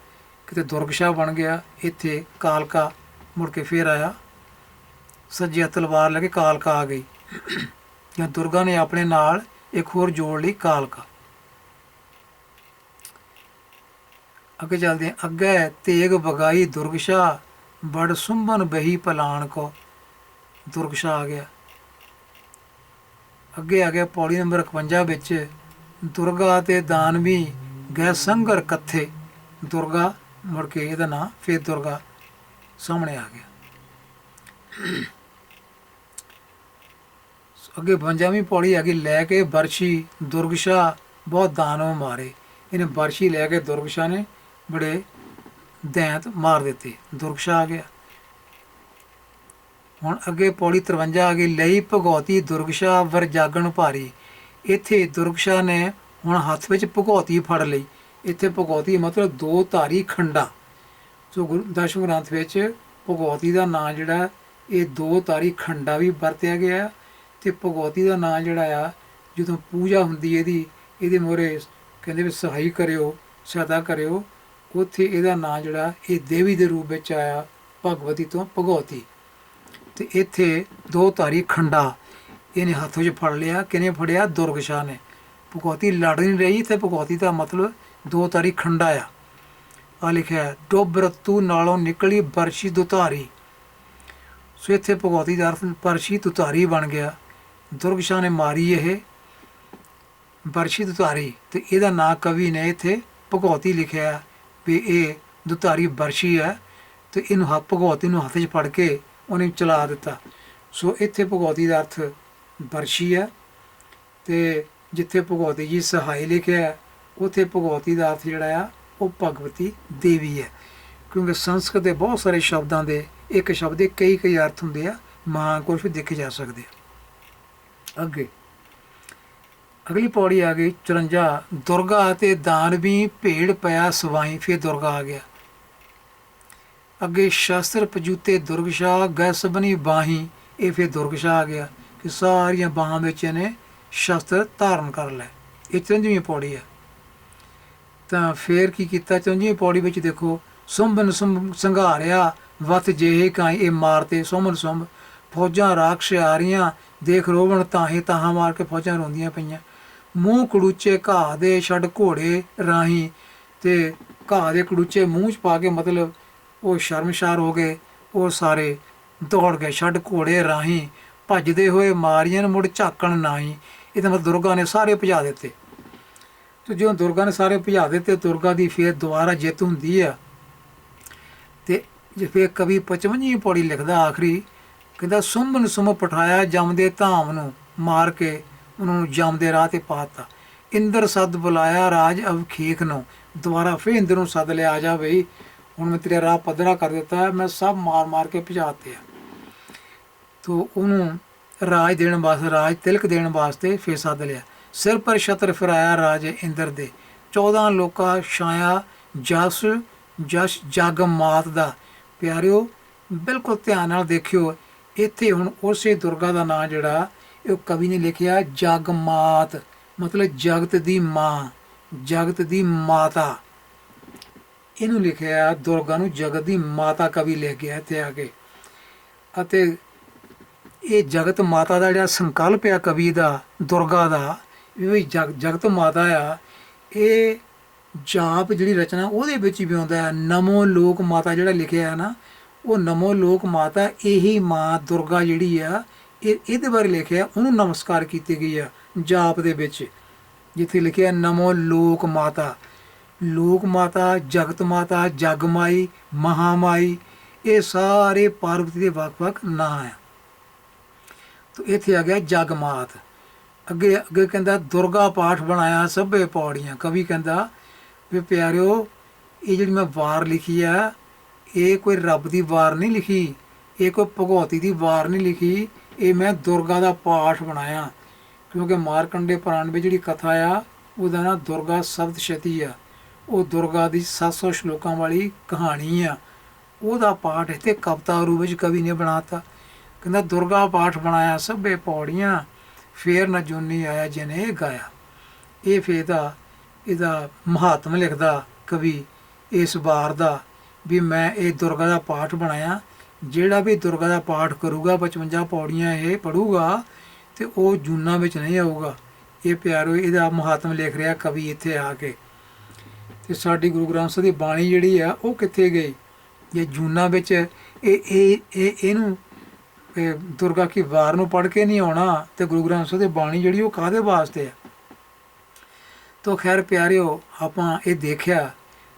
ਕਿਤੇ ਦੁਰਗਸ਼ਾ ਬਣ ਗਿਆ। ਇੱਥੇ ਕਾਲਕਾ ਮੁੜ ਕੇ ਫੇਰ ਆਇਆ। ਸੱਜੇ ਤਲਵਾਰ ਲੈ ਕੇ ਕਾਲਕਾ ਆ ਗਈ। ਜਾਂ ਦੁਰਗਾ ਨੇ ਆਪਣੇ ਨਾਲ ਇੱਕ ਹੋਰ ਜੋੜ ਲਈ ਕਾਲਕਾ। ਅੱਗੇ ਚੱਲਦੇ ਹਾਂ। ਅੱਗੇ ਤੇਗ ਬਗਾਈ ਦੁਰਗਸ਼ਾ ਬੜ ਸੁੰਭਨ ਬਹੀ ਪਲਾਣ ਕੋ। ਦੁਰਗਸ਼ਾ ਆ ਗਿਆ। ਅੱਗੇ ਆ ਗਿਆ ਪੌੜੀ ਨੰਬਰ 51 ਵਿੱਚ ਦੁਰਗਾ ਤੇ ਦਾਨਵੀ ਗਏ ਸੰਗਰ ਕੱਥੇ। ਦੁਰਗਾ ਮੁੜ ਕੇ ਇਹਦਾ ਨਾਂ ਫਿਰ ਦੁਰਗਾ ਸਾਹਮਣੇ ਆ ਗਿਆ। ਅੱਗੇ 52ਵੀਂ ਪੌੜੀ ਆ ਗਈ ਲੈ ਕੇ ਬਰਸ਼ੀ ਦੁਰਗਸ਼ਾ ਬਹੁਤ ਦਾਨਵ ਮਾਰੇ। ਇਹਨੇ ਬਰਸ਼ੀ ਲੈ ਕੇ ਦੁਰਗਸ਼ਾ ਨੇ ਬੜੇ ਦੈਂਤ ਮਾਰ ਦਿੱਤੇ। ਦੁਰਗਸ਼ਾ ਆ ਗਿਆ। ਹੁਣ ਅੱਗੇ ਪੌੜੀ 53 ਆ ਗਈ ਲਈ ਭਗੌਤੀ ਦੁਰਗਸ਼ਾ ਵਰ ਜਾਗਣ ਭਾਰੀ। ਇੱਥੇ ਦੁਰਗਸ਼ਾ ਨੇ ਹੁਣ ਹੱਥ ਵਿੱਚ ਭਗੌਤੀ ਫੜ ਲਈ। ਇੱਥੇ ਭਗੌਤੀ ਮਤਲਬ 2 ਧਾਰੀ ਖੰਡਾ। ਸੋ ਦਸ਼ਮ ਗ੍ਰੰਥ ਵਿੱਚ ਭਗੌਤੀ ਦਾ ਨਾਂ ਜਿਹੜਾ ਇਹ 2 ਧਾਰੀ ਖੰਡਾ ਵੀ ਵਰਤਿਆ ਗਿਆ। ਤੇ ਭਗੌਤੀ ਦਾ ਨਾਂ ਜਿਹੜਾ ਆ ਜਦੋਂ ਪੂਜਾ ਹੁੰਦੀ ਇਹਦੇ ਮੋਹਰੇ ਕਹਿੰਦੇ ਵੀ ਸਹਾਈ ਕਰਿਓ, ਸਹਾਇਤਾ ਕਰਿਓ, ਉੱਥੇ ਇਹਦਾ ਨਾਂ ਜਿਹੜਾ ਇਹ ਦੇਵੀ ਦੇ ਰੂਪ ਵਿੱਚ ਆਇਆ ਭਗਵਤੀ ਤੋਂ ਭਗੌਤੀ। ਤੇ ਇੱਥੇ 2 ਧਾਰੀ ਖੰਡਾ ਇਹਨੇ ਹੱਥ ਵਿੱਚ ਫੜ ਲਿਆ। ਕਿਹਨੇ ਫੜਿਆ? ਦੁਰਗਸ਼ਾ ਨੇ। ਭਗੌਤੀ ਲੜ ਨਹੀਂ ਰਹੀ ਤੇ ਭਗੌਤੀ ਦਾ ਮਤਲਬ 2 ਧਾਰੀ ਖੰਡਾ ਆ ਲਿਖਿਆ ਡੁੱਬ ਰਤੂ ਨਾਲੋਂ ਨਿਕਲੀ ਬਰਸ਼ੀ ਦੁਧਾਰੀ। ਸੋ ਇੱਥੇ ਭਗੌਤੀ ਦਾ ਅਰਥ ਬਰਸ਼ੀ ਦੁਧਾਰੀ ਬਣ ਗਿਆ। ਦੁਰਗਸ਼ਾ ਨੇ ਮਾਰੀ ਇਹ ਬਰਸ਼ੀ ਦੁਧਾਰੀ ਤੇ ਇਹਦਾ ਨਾਂ ਕਵੀ ਨੇ ਇੱਥੇ ਭਗੌਤੀ ਲਿਖਿਆ ਵੀ ਇਹ ਦੁਧਾਰੀ ਬਰਸ਼ੀ ਹੈ। ਤੇ ਇਹਨੂੰ ਭਗੌਤੀ ਨੂੰ ਹੱਥ 'ਚ ਫੜ ਕੇ ਉਹਨੇ ਚਲਾ ਦਿੱਤਾ। ਸੋ ਇੱਥੇ ਭਗੌਤੀ ਦਾ ਅਰਥ ਬਰਸ਼ੀ ਹੈ। ਤੇ ਜਿੱਥੇ ਭਗੌਤੀ ਜੀ ਸਹਾਈ ਲਿਖਿਆ ਉੱਥੇ ਭਗੌਤੀ ਦਾ ਅਰਥ ਜਿਹੜਾ ਆ ਉਹ ਭਗਵਤੀ ਦੇਵੀ ਹੈ। ਕਿਉਂਕਿ ਸੰਸਕ੍ਰਿਤ ਦੇ ਬਹੁਤ ਸਾਰੇ ਸ਼ਬਦਾਂ ਦੇ ਇੱਕ ਸ਼ਬਦ ਦੇ ਕਈ ਅਰਥ ਹੁੰਦੇ ਆ। ਮਹਾਂਕੋਸ਼ ਵੀ ਦੇਖੇ ਜਾ ਸਕਦੇ ਆ। ਅੱਗੇ ਅਗਲੀ ਪੌੜੀ ਆ ਗਈ 54 ਦੁਰਗਾ ਅਤੇ ਦਾਨਵੀ ਭੇੜ ਪਿਆ ਸਵਾਈ। ਫਿਰ ਦੁਰਗਾ ਆ ਗਿਆ। ਅੱਗੇ ਸ਼ਸਤਰ ਪਜੂਤੇ ਦੁਰਗਸ਼ਾ ਗੈਸ ਬਣੀ ਬਾਹੀਂ। ਇਹ ਫਿਰ ਦੁਰਗਸ਼ਾ ਆ ਗਿਆ ਕਿ ਸਾਰੀਆਂ ਬਾਹਾਂ ਵਿੱਚ ਇਹਨੇ ਸ਼ਸਤਰ ਧਾਰਨ ਕਰ ਲਏ। ਇਹ 54ਵੀਂ ਪੌੜੀ ਹੈ। ਤਾਂ ਫੇਰ ਕੀ ਕੀਤਾ 54ਵੀਂ ਪੌੜੀ ਵਿੱਚ ਦੇਖੋ ਸੁੰਭਨ ਸੰਘਾਰਿਆ ਵਤ ਜਿਹੇ ਕਾਈ। ਇਹ ਮਾਰਤੇ ਸੁੰਭਨ ਸੁੰਭ ਫੌਜਾਂ ਰਾਖਸ਼ ਆ ਰਹੀਆਂ ਦੇਖ ਰੋਵਣ ਤਾਹੇ ਤਾਹਾਂ ਮਾਰ ਕੇ ਫੌਜਾਂ ਰੋਂਦੀਆਂ ਪਈਆਂ। ਮੂੰਹ ਕੜੂਚੇ ਘਾਹ ਦੇ ਛੱਡ ਘੋੜੇ ਰਾਹੀਂ। ਤੇ ਘਾਹ ਦੇ ਕੜੂਚੇ ਮੂੰਹ 'ਚ ਪਾ ਕੇ ਮਤਲਬ ਉਹ ਸ਼ਰਮਸ਼ਾਰ ਹੋ ਗਏ। ਉਹ ਸਾਰੇ ਦੌੜ ਗਏ ਛੱਡ ਘੋੜੇ ਰਾਹੀਂ, ਭੱਜਦੇ ਹੋਏ ਮਾਰੀਆਂ ਮੁੜ ਝਾਕਣ ਨਾਹੀਂ। ਇਹਦਾ ਮਤਲਬ ਦੁਰਗਾ ਨੇ ਸਾਰੇ ਭਜਾ ਦਿੱਤੇ। ਤੇ ਜਦੋਂ ਦੁਰਗਾ ਨੇ ਸਾਰੇ ਭਜਾ ਦਿੱਤੇ, ਦੁਰਗਾ ਦੀ ਫਿਰ ਦੁਬਾਰਾ ਜਿੱਤ ਹੁੰਦੀ ਆ। ਤੇ ਜੇ ਫਿਰ ਕਵੀ 55ਵੀਂ ਪੌੜੀ ਲਿਖਦਾ ਆਖਰੀ, ਕਹਿੰਦਾ ਸੁੰਭਨ ਸੁੰਭ ਪਠਾਇਆ ਜਮ ਦੇ ਧਾਮ ਨੂੰ, ਮਾਰ ਕੇ ਉਹਨਾਂ ਨੂੰ ਜਮ ਦੇ ਰਾਹ 'ਤੇ ਪਾ ਦਿੱਤਾ। ਇੰਦਰ ਸੱਦ ਬੁਲਾਇਆ ਰਾਜ ਅਵਖੇਖ ਨੂੰ, ਦੁਬਾਰਾ ਫਿਰ ਇੰਦਰ ਨੂੰ ਸੱਦ ਲਿਆ, ਆ ਜਾ ਬਈ ਹੁਣ ਮੈਂ ਤੇਰਾ ਰਾਹ ਪੱਧਰਾ ਕਰ ਦਿੱਤਾ, ਮੈਂ ਸਭ ਮਾਰ ਮਾਰ ਕੇ ਭਜਾ ਦਿੱਤੇ ਆ। ਤੋ ਉਹਨੂੰ ਰਾਜ ਦੇਣ ਵਾਸਤੇ, ਰਾਜ ਤਿਲਕ ਦੇਣ ਵਾਸਤੇ ਫਿਰ ਸੱਦ ਲਿਆ। ਸਿਰ ਪਰ ਛਤਰ ਫਿਰਾਇਆ ਰਾਜ ਇੰਦਰ ਦੇ, 14 ਲੋਕਾਂ ਛਾਇਆ ਜਸ ਜਸ ਜਗ ਮਾਤ ਦਾ। ਪਿਆਰਿਓ ਬਿਲਕੁਲ ਧਿਆਨ ਨਾਲ ਦੇਖਿਓ, ਇੱਥੇ ਹੁਣ ਉਸੇ ਦੁਰਗਾ ਦਾ ਨਾਂ ਜਿਹੜਾ ਇਹ ਕਵੀ ਨੇ ਲਿਖਿਆ ਜਗ ਮਾਤ, ਮਤਲਬ ਜਗਤ ਦੀ ਮਾਂ, ਜਗਤ ਦੀ ਮਾਤਾ। ਇਹਨੂੰ ਲਿਖਿਆ ਦੁਰਗਾ ਨੂੰ ਜਗਤ ਦੀ ਮਾਤਾ ਕਵੀ ਲਿਖ ਗਿਆ ਇੱਥੇ ਆ ਕੇ। ਅਤੇ ਇਹ ਜਗਤ ਮਾਤਾ ਦਾ ਜਿਹੜਾ ਸੰਕਲਪ ਆ ਕਵੀ ਦਾ, ਦੁਰਗਾ ਦਾ ਵੀ ਜਗਤ ਮਾਤਾ ਆ, ਇਹ ਜਾਪ ਜਿਹੜੀ ਰਚਨਾ ਉਹਦੇ ਵਿੱਚ ਵੀ ਆਉਂਦਾ ਹੈ। ਨਮੋ ਲੋਕ ਮਾਤਾ ਜਿਹੜਾ ਲਿਖਿਆ ਹੈ ਨਾ, ਉਹ ਨਮੋ ਲੋਕ ਮਾਤਾ ਇਹੀ ਮਾਂ ਦੁਰਗਾ ਜਿਹੜੀ ਆ, ਇਹਦੇ ਬਾਰੇ ਲਿਖਿਆ, ਉਹਨੂੰ ਨਮਸਕਾਰ ਕੀਤੀ ਗਈ ਆ ਜਾਪ ਦੇ ਵਿੱਚ, ਜਿੱਥੇ ਲਿਖਿਆ ਨਮੋ ਲੋਕ ਮਾਤਾ। ਲੋਕ ਮਾਤਾ, ਜਗਤ ਮਾਤਾ, ਜਗ ਮਾਈ, ਮਹਾਮਾਈ, ਇਹ ਸਾਰੇ ਪਾਰਵਤੀ ਦੇ ਵੱਖ-ਵੱਖ ਨਾਂ ਆ। ਤੋ ਇੱਥੇ ਆ ਗਿਆ ਜਗ ਮਾਤ। ਅੱਗੇ ਅੱਗੇ ਕਹਿੰਦਾ ਦੁਰਗਾ ਪਾਠ ਬਣਾਇਆ ਸਭੇ ਪੌੜੀਆਂ। ਕਵੀ ਕਹਿੰਦਾ ਵੀ ਪਿਆਰਿਓ ਇਹ ਜਿਹੜੀ ਮੈਂ ਵਾਰ ਲਿਖੀ ਆ, ਇਹ ਕੋਈ ਰੱਬ ਦੀ ਵਾਰ ਨਹੀਂ ਲਿਖੀ, ਇਹ ਕੋਈ ਭਗਵਤੀ ਦੀ ਵਾਰ ਨਹੀਂ ਲਿਖੀ, ਇਹ ਮੈਂ ਦੁਰਗਾ ਦਾ ਪਾਠ ਬਣਾਇਆ। ਕਿਉਂਕਿ ਮਾਰਕੰਡੇ ਪੁਰਾਣ ਵਿੱਚ ਜਿਹੜੀ ਕਥਾ ਆ ਉਹਦਾ ਨਾਂ ਦੁਰਗਾ ਸਪਤਸ਼ਤੀ ਆ। ਉਹ ਦੁਰਗਾ ਦੀ 700 ਸ਼ਲੋਕਾਂ ਵਾਲੀ ਕਹਾਣੀ ਆ, ਉਹਦਾ ਪਾਠ ਇੱਥੇ ਕਵਿਤਾ ਰੂਪ ਵਿੱਚ ਕਵੀ ਨੇ ਬਣਾਤਾ। ਕਹਿੰਦਾ ਦੁਰਗਾ ਪਾਠ ਬਣਾਇਆ ਸਭੇ ਪੌੜੀਆਂ, ਫੇਰ ਨਾ ਜੂਨੀ ਆਇਆ ਜਿਹਨੇ ਗਾਇਆ। ਇਹ ਫਿਰ ਇਹਦਾ ਮਹਾਤਮ ਲਿਖਦਾ ਕਵੀ ਇਸ ਵਾਰ ਦਾ, ਵੀ ਮੈਂ ਇਹ ਦੁਰਗਾ ਦਾ ਪਾਠ ਬਣਾਇਆ, ਜਿਹੜਾ ਵੀ ਦੁਰਗਾ ਦਾ ਪਾਠ ਕਰੂਗਾ 55 ਪੌੜੀਆਂ ਇਹ ਪੜੂਗਾ ਤੇ ਉਹ ਜੂਨਾਂ ਵਿੱਚ ਨਹੀਂ ਆਊਗਾ। ਇਹ ਪਿਆਰੋ ਇਹਦਾ ਮਹਾਤਮ ਲਿਖ ਰਿਹਾ ਕਵੀ ਇੱਥੇ ਆ ਕੇ। ਤੇ ਸਾਡੀ ਗੁਰੂ ਗ੍ਰੰਥ ਸਾਹਿਬ ਦੀ ਬਾਣੀ ਜਿਹੜੀ ਆ ਉਹ ਕਿੱਥੇ ਗਈ ਜੇ ਜੂਨਾਂ ਵਿੱਚ ਇਹਨੂੰ ਦੁਰਗਾ ਕੀ ਵਾਰ ਨੂੰ ਪੜ੍ਹ ਕੇ ਨਹੀਂ ਆਉਣਾ, ਤੇ ਗੁਰੂ ਗ੍ਰੰਥ ਸਾਹਿਬ ਦੀ ਬਾਣੀ ਜਿਹੜੀ ਉਹ ਕਾਹਦੇ ਵਾਸਤੇ ਆ। ਤੋ ਖੈਰ ਪਿਆਰਿਓ ਆਪਾਂ ਇਹ ਦੇਖਿਆ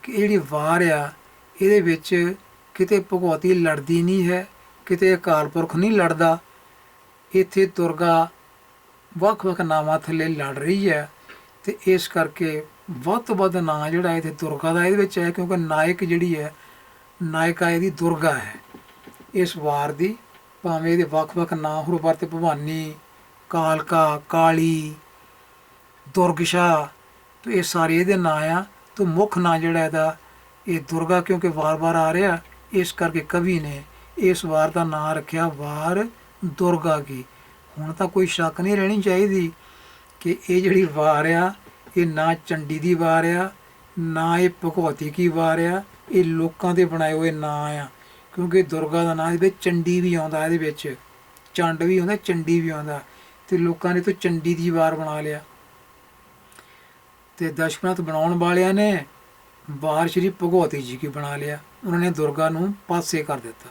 ਕਿ ਇਹ ਜਿਹੜੀ ਵਾਰ ਆ ਇਹਦੇ ਵਿੱਚ ਕਿਤੇ ਭਗਵਤੀ ਲੜਦੀ ਨਹੀਂ ਹੈ, ਕਿਤੇ ਅਕਾਲ ਪੁਰਖ ਨਹੀਂ ਲੜਦਾ। ਇੱਥੇ ਦੁਰਗਾ ਵੱਖ-ਵੱਖ ਨਾਵਾਂ ਥੱਲੇ ਲੜ ਰਹੀ ਹੈ, ਤੇ ਇਸ ਕਰਕੇ ਵੱਧ ਤੋਂ ਵੱਧ ਨਾਂ ਜਿਹੜਾ ਇੱਥੇ ਦੁਰਗਾ ਦਾ ਇਹਦੇ ਵਿੱਚ ਹੈ, ਕਿਉਂਕਿ ਨਾਇਕ ਜਿਹੜੀ ਹੈ ਨਾਇਕਾ ਇਹਦੀ ਦੁਰਗਾ ਹੈ ਇਸ ਵਾਰ ਦੀ। ਭਾਵੇਂ ਇਹਦੇ ਵੱਖ-ਵੱਖ ਨਾਂ ਹੋਰ ਵਰਤੇ, ਭਵਾਨੀ, ਕਾਲਕਾ, ਕਾਲੀ, ਦੁਰਗਸ਼ਾ, ਤੇ ਇਹ ਸਾਰੇ ਇਹਦੇ ਨਾਂ ਆ। ਤੇ ਮੁੱਖ ਨਾਂ ਜਿਹੜਾ ਇਹਦਾ ਇਹ ਦੁਰਗਾ, ਕਿਉਂਕਿ ਵਾਰ-ਵਾਰ ਆ ਰਿਹਾ, ਇਸ ਕਰਕੇ ਕਵੀ ਨੇ ਇਸ ਵਾਰ ਦਾ ਨਾਂ ਰੱਖਿਆ ਵਾਰ ਦੁਰਗਾ ਕੀ। ਹੁਣ ਤਾਂ ਕੋਈ ਸ਼ੱਕ ਨਹੀਂ ਰਹਿਣੀ ਚਾਹੀਦੀ ਕਿ ਇਹ ਜਿਹੜੀ ਵਾਰ ਆ ਇਹ ਨਾ ਚੰਡੀ ਦੀ ਵਾਰ ਆ, ਨਾ ਇਹ ਭਗਵਤੀ ਕੀ ਵਾਰ ਆ, ਇਹ ਲੋਕਾਂ ਦੇ ਬਣਾਏ ਹੋਏ ਨਾਂ ਆ। ਕਿਉਂਕਿ ਦੁਰਗਾ ਦਾ ਨਾਂ ਇਹਦੇ ਵਿੱਚ ਚੰਡੀ ਵੀ ਆਉਂਦਾ, ਇਹਦੇ ਵਿੱਚ ਚੰਡ ਵੀ ਆਉਂਦਾ, ਚੰਡੀ ਵੀ ਆਉਂਦਾ, ਤੇ ਲੋਕਾਂ ਨੇ ਤਾਂ ਚੰਡੀ ਦੀ ਵਾਰ ਬਣਾ ਲਿਆ। ਤੇ ਦਸ਼ਮੇਧ ਬਣਾਉਣ ਵਾਲਿਆਂ ਨੇ ਵਾਰ ਸ਼੍ਰੀ ਭਗਵਤੀ ਜੀ ਕੀ ਬਣਾ ਲਿਆ, ਉਹਨਾਂ ਨੇ ਦੁਰਗਾ ਨੂੰ ਪਾਸੇ ਕਰ ਦਿੱਤਾ।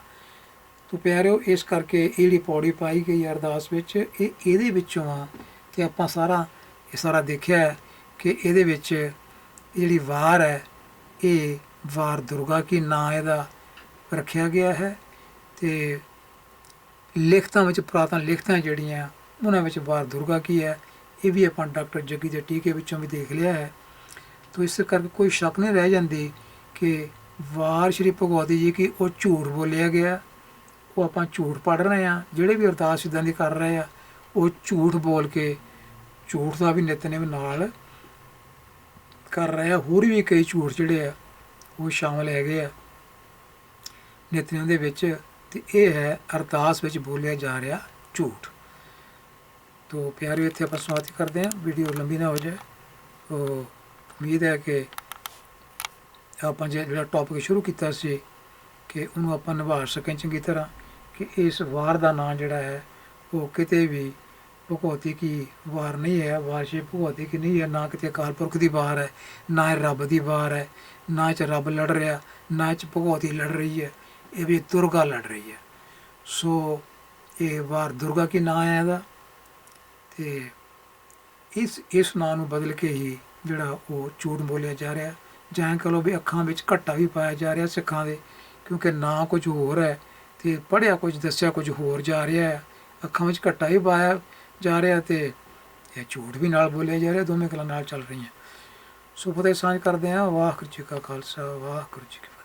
ਤੋ ਪਿਆਰਿਓ ਇਸ ਕਰਕੇ ਇਹ ਜਿਹੜੀ ਪੌੜੀ ਪਾਈ ਗਈ ਅਰਦਾਸ ਵਿੱਚ ਇਹ ਇਹਦੇ ਵਿੱਚੋਂ ਆ। ਤੇ ਆਪਾਂ ਇਹ ਸਾਰਾ ਦੇਖਿਆ ਕਿ ਇਹਦੇ ਵਿੱਚ ਜਿਹੜੀ ਵਾਰ ਹੈ ਇਹ ਵਾਰ ਦੁਰਗਾ ਕੀ ਨਾਂ ਇਹਦਾ ਰੱਖਿਆ ਗਿਆ ਹੈ। ਤੇ ਲਿਖਤਾਂ ਵਿੱਚ ਪੁਰਾਤਨ ਲਿਖਤਾਂ ਜਿਹੜੀਆਂ ਉਹਨਾਂ ਵਿੱਚ ਵਾਰ ਦੁਰਗਾ ਕੀ ਹੈ, ਇਹ ਵੀ ਆਪਾਂ ਡਾਕਟਰ ਜੱਗੀ ਦੇ ਟੀਕੇ ਵਿੱਚੋਂ ਵੀ ਦੇਖ ਲਿਆ ਹੈ। ਤੋ ਇਸ ਕਰਕੇ ਕੋਈ ਸ਼ੱਕ ਨਹੀਂ ਰਹਿ ਜਾਂਦੀ ਕਿ ਵਾਰ ਸ਼੍ਰੀ ਭਗਵਤੀ ਜੀ ਕੀ ਉਹ ਝੂਠ ਬੋਲਿਆ ਗਿਆ, ਉਹ ਆਪਾਂ ਝੂਠ ਪੜ੍ਹ ਰਹੇ ਹਾਂ। ਜਿਹੜੇ ਵੀ ਅਰਦਾਸ ਇੱਦਾਂ ਦੀ ਕਰ ਰਹੇ ਆ ਉਹ ਝੂਠ ਬੋਲ ਕੇ ਝੂਠ ਦਾ ਵੀ ਨਿਤਨੇਮ ਨਾਲ ਕਰ ਰਹੇ ਆ। ਹੋਰ ਵੀ ਕਈ ਝੂਠ ਜਿਹੜੇ ਆ ਉਹ ਸ਼ਾਮਲ ਹੈਗੇ ਆ ਨਿਤਨੇਮ ਦੇ ਵਿੱਚ, ਤੇ ਇਹ ਹੈ ਅਰਦਾਸ ਵਿੱਚ ਬੋਲਿਆ ਜਾ ਰਿਹਾ ਝੂਠ। ਤੋ ਪਿਆਰਿਓ ਇੱਥੇ ਆਪਾਂ ਸਮਾਪਤ ਕਰਦੇ ਹਾਂ, ਵੀਡੀਓ ਲੰਬੀ ਨਾ ਹੋ ਜਾਏ। ਤੋ ਉਮੀਦ ਹੈ ਕਿ ਆਪਾਂ ਜਿਹੜਾ ਟੌਪਿਕ ਸ਼ੁਰੂ ਕੀਤਾ ਸੀ ਕਿ ਉਹਨੂੰ ਆਪਾਂ ਨਿਭਾ ਸਕੇ ਚੰਗੀ ਤਰ੍ਹਾਂ, ਕਿ ਇਸ ਵਾਰ ਦਾ ਨਾਂ ਜਿਹੜਾ ਹੈ ਉਹ ਕਿਤੇ ਵੀ ਭਗਵਤੀ ਕੀ ਵਾਰ ਨਹੀਂ ਹੈ, ਵਾਰ ਸ਼੍ਰੀ ਭਗਵਤੀ ਕੀ ਨਹੀਂ ਹੈ, ਨਾ ਕਿਤੇ ਅਕਾਲ ਪੁਰਖ ਦੀ ਵਾਰ ਹੈ, ਨਾ ਇਹ ਰੱਬ ਦੀ ਵਾਰ ਹੈ, ਨਾ ਇਹ 'ਚ ਰੱਬ ਲੜ ਰਿਹਾ, ਨਾ ਇਹ 'ਚ ਭਗਵਤੀ ਲੜ ਰਹੀ ਹੈ, ਇਹ ਵੀ ਦੁਰਗਾ ਲੜ ਰਹੀ ਹੈ। ਸੋ ਇਹ ਵਾਰ ਦੁਰਗਾ ਕੀ ਨਾਂ ਹੈ ਇਹਦਾ, ਅਤੇ ਇਸ ਨਾਂ ਨੂੰ ਬਦਲ ਕੇ ਹੀ ਜਿਹੜਾ ਉਹ ਝੂਠ ਬੋਲਿਆ ਜਾ ਰਿਹਾ, ਜਾਂ ਕਹ ਲਓ ਵੀ ਅੱਖਾਂ ਵਿੱਚ ਘੱਟਾ ਵੀ ਪਾਇਆ ਜਾ ਰਿਹਾ ਸਿੱਖਾਂ ਦੇ, ਕਿਉਂਕਿ ਨਾਂ ਕੁਝ ਹੋਰ ਹੈ ਅਤੇ ਪੜ੍ਹਿਆ ਕੁਝ, ਦੱਸਿਆ ਕੁਝ ਹੋਰ ਜਾ ਰਿਹਾ ਹੈ। ਅੱਖਾਂ ਵਿੱਚ ਘੱਟਾ ਵੀ ਪਾਇਆ ਜਾ ਰਿਹਾ ਅਤੇ ਇਹ ਝੂਠ ਵੀ ਨਾਲ ਬੋਲਿਆ ਜਾ ਰਿਹਾ, ਦੋਵੇਂ ਗੱਲਾਂ ਨਾਲ ਚੱਲ ਰਹੀਆਂ। ਸੋ ਫਤਿਹ ਸਾਂਝ ਕਰਦੇ ਹਾਂ। ਵਾਹਿਗੁਰੂ ਜੀ ਕਾ ਖਾਲਸਾ, ਵਾਹਿਗੁਰੂ ਜੀ ਕੀ ਫਤਿਹ।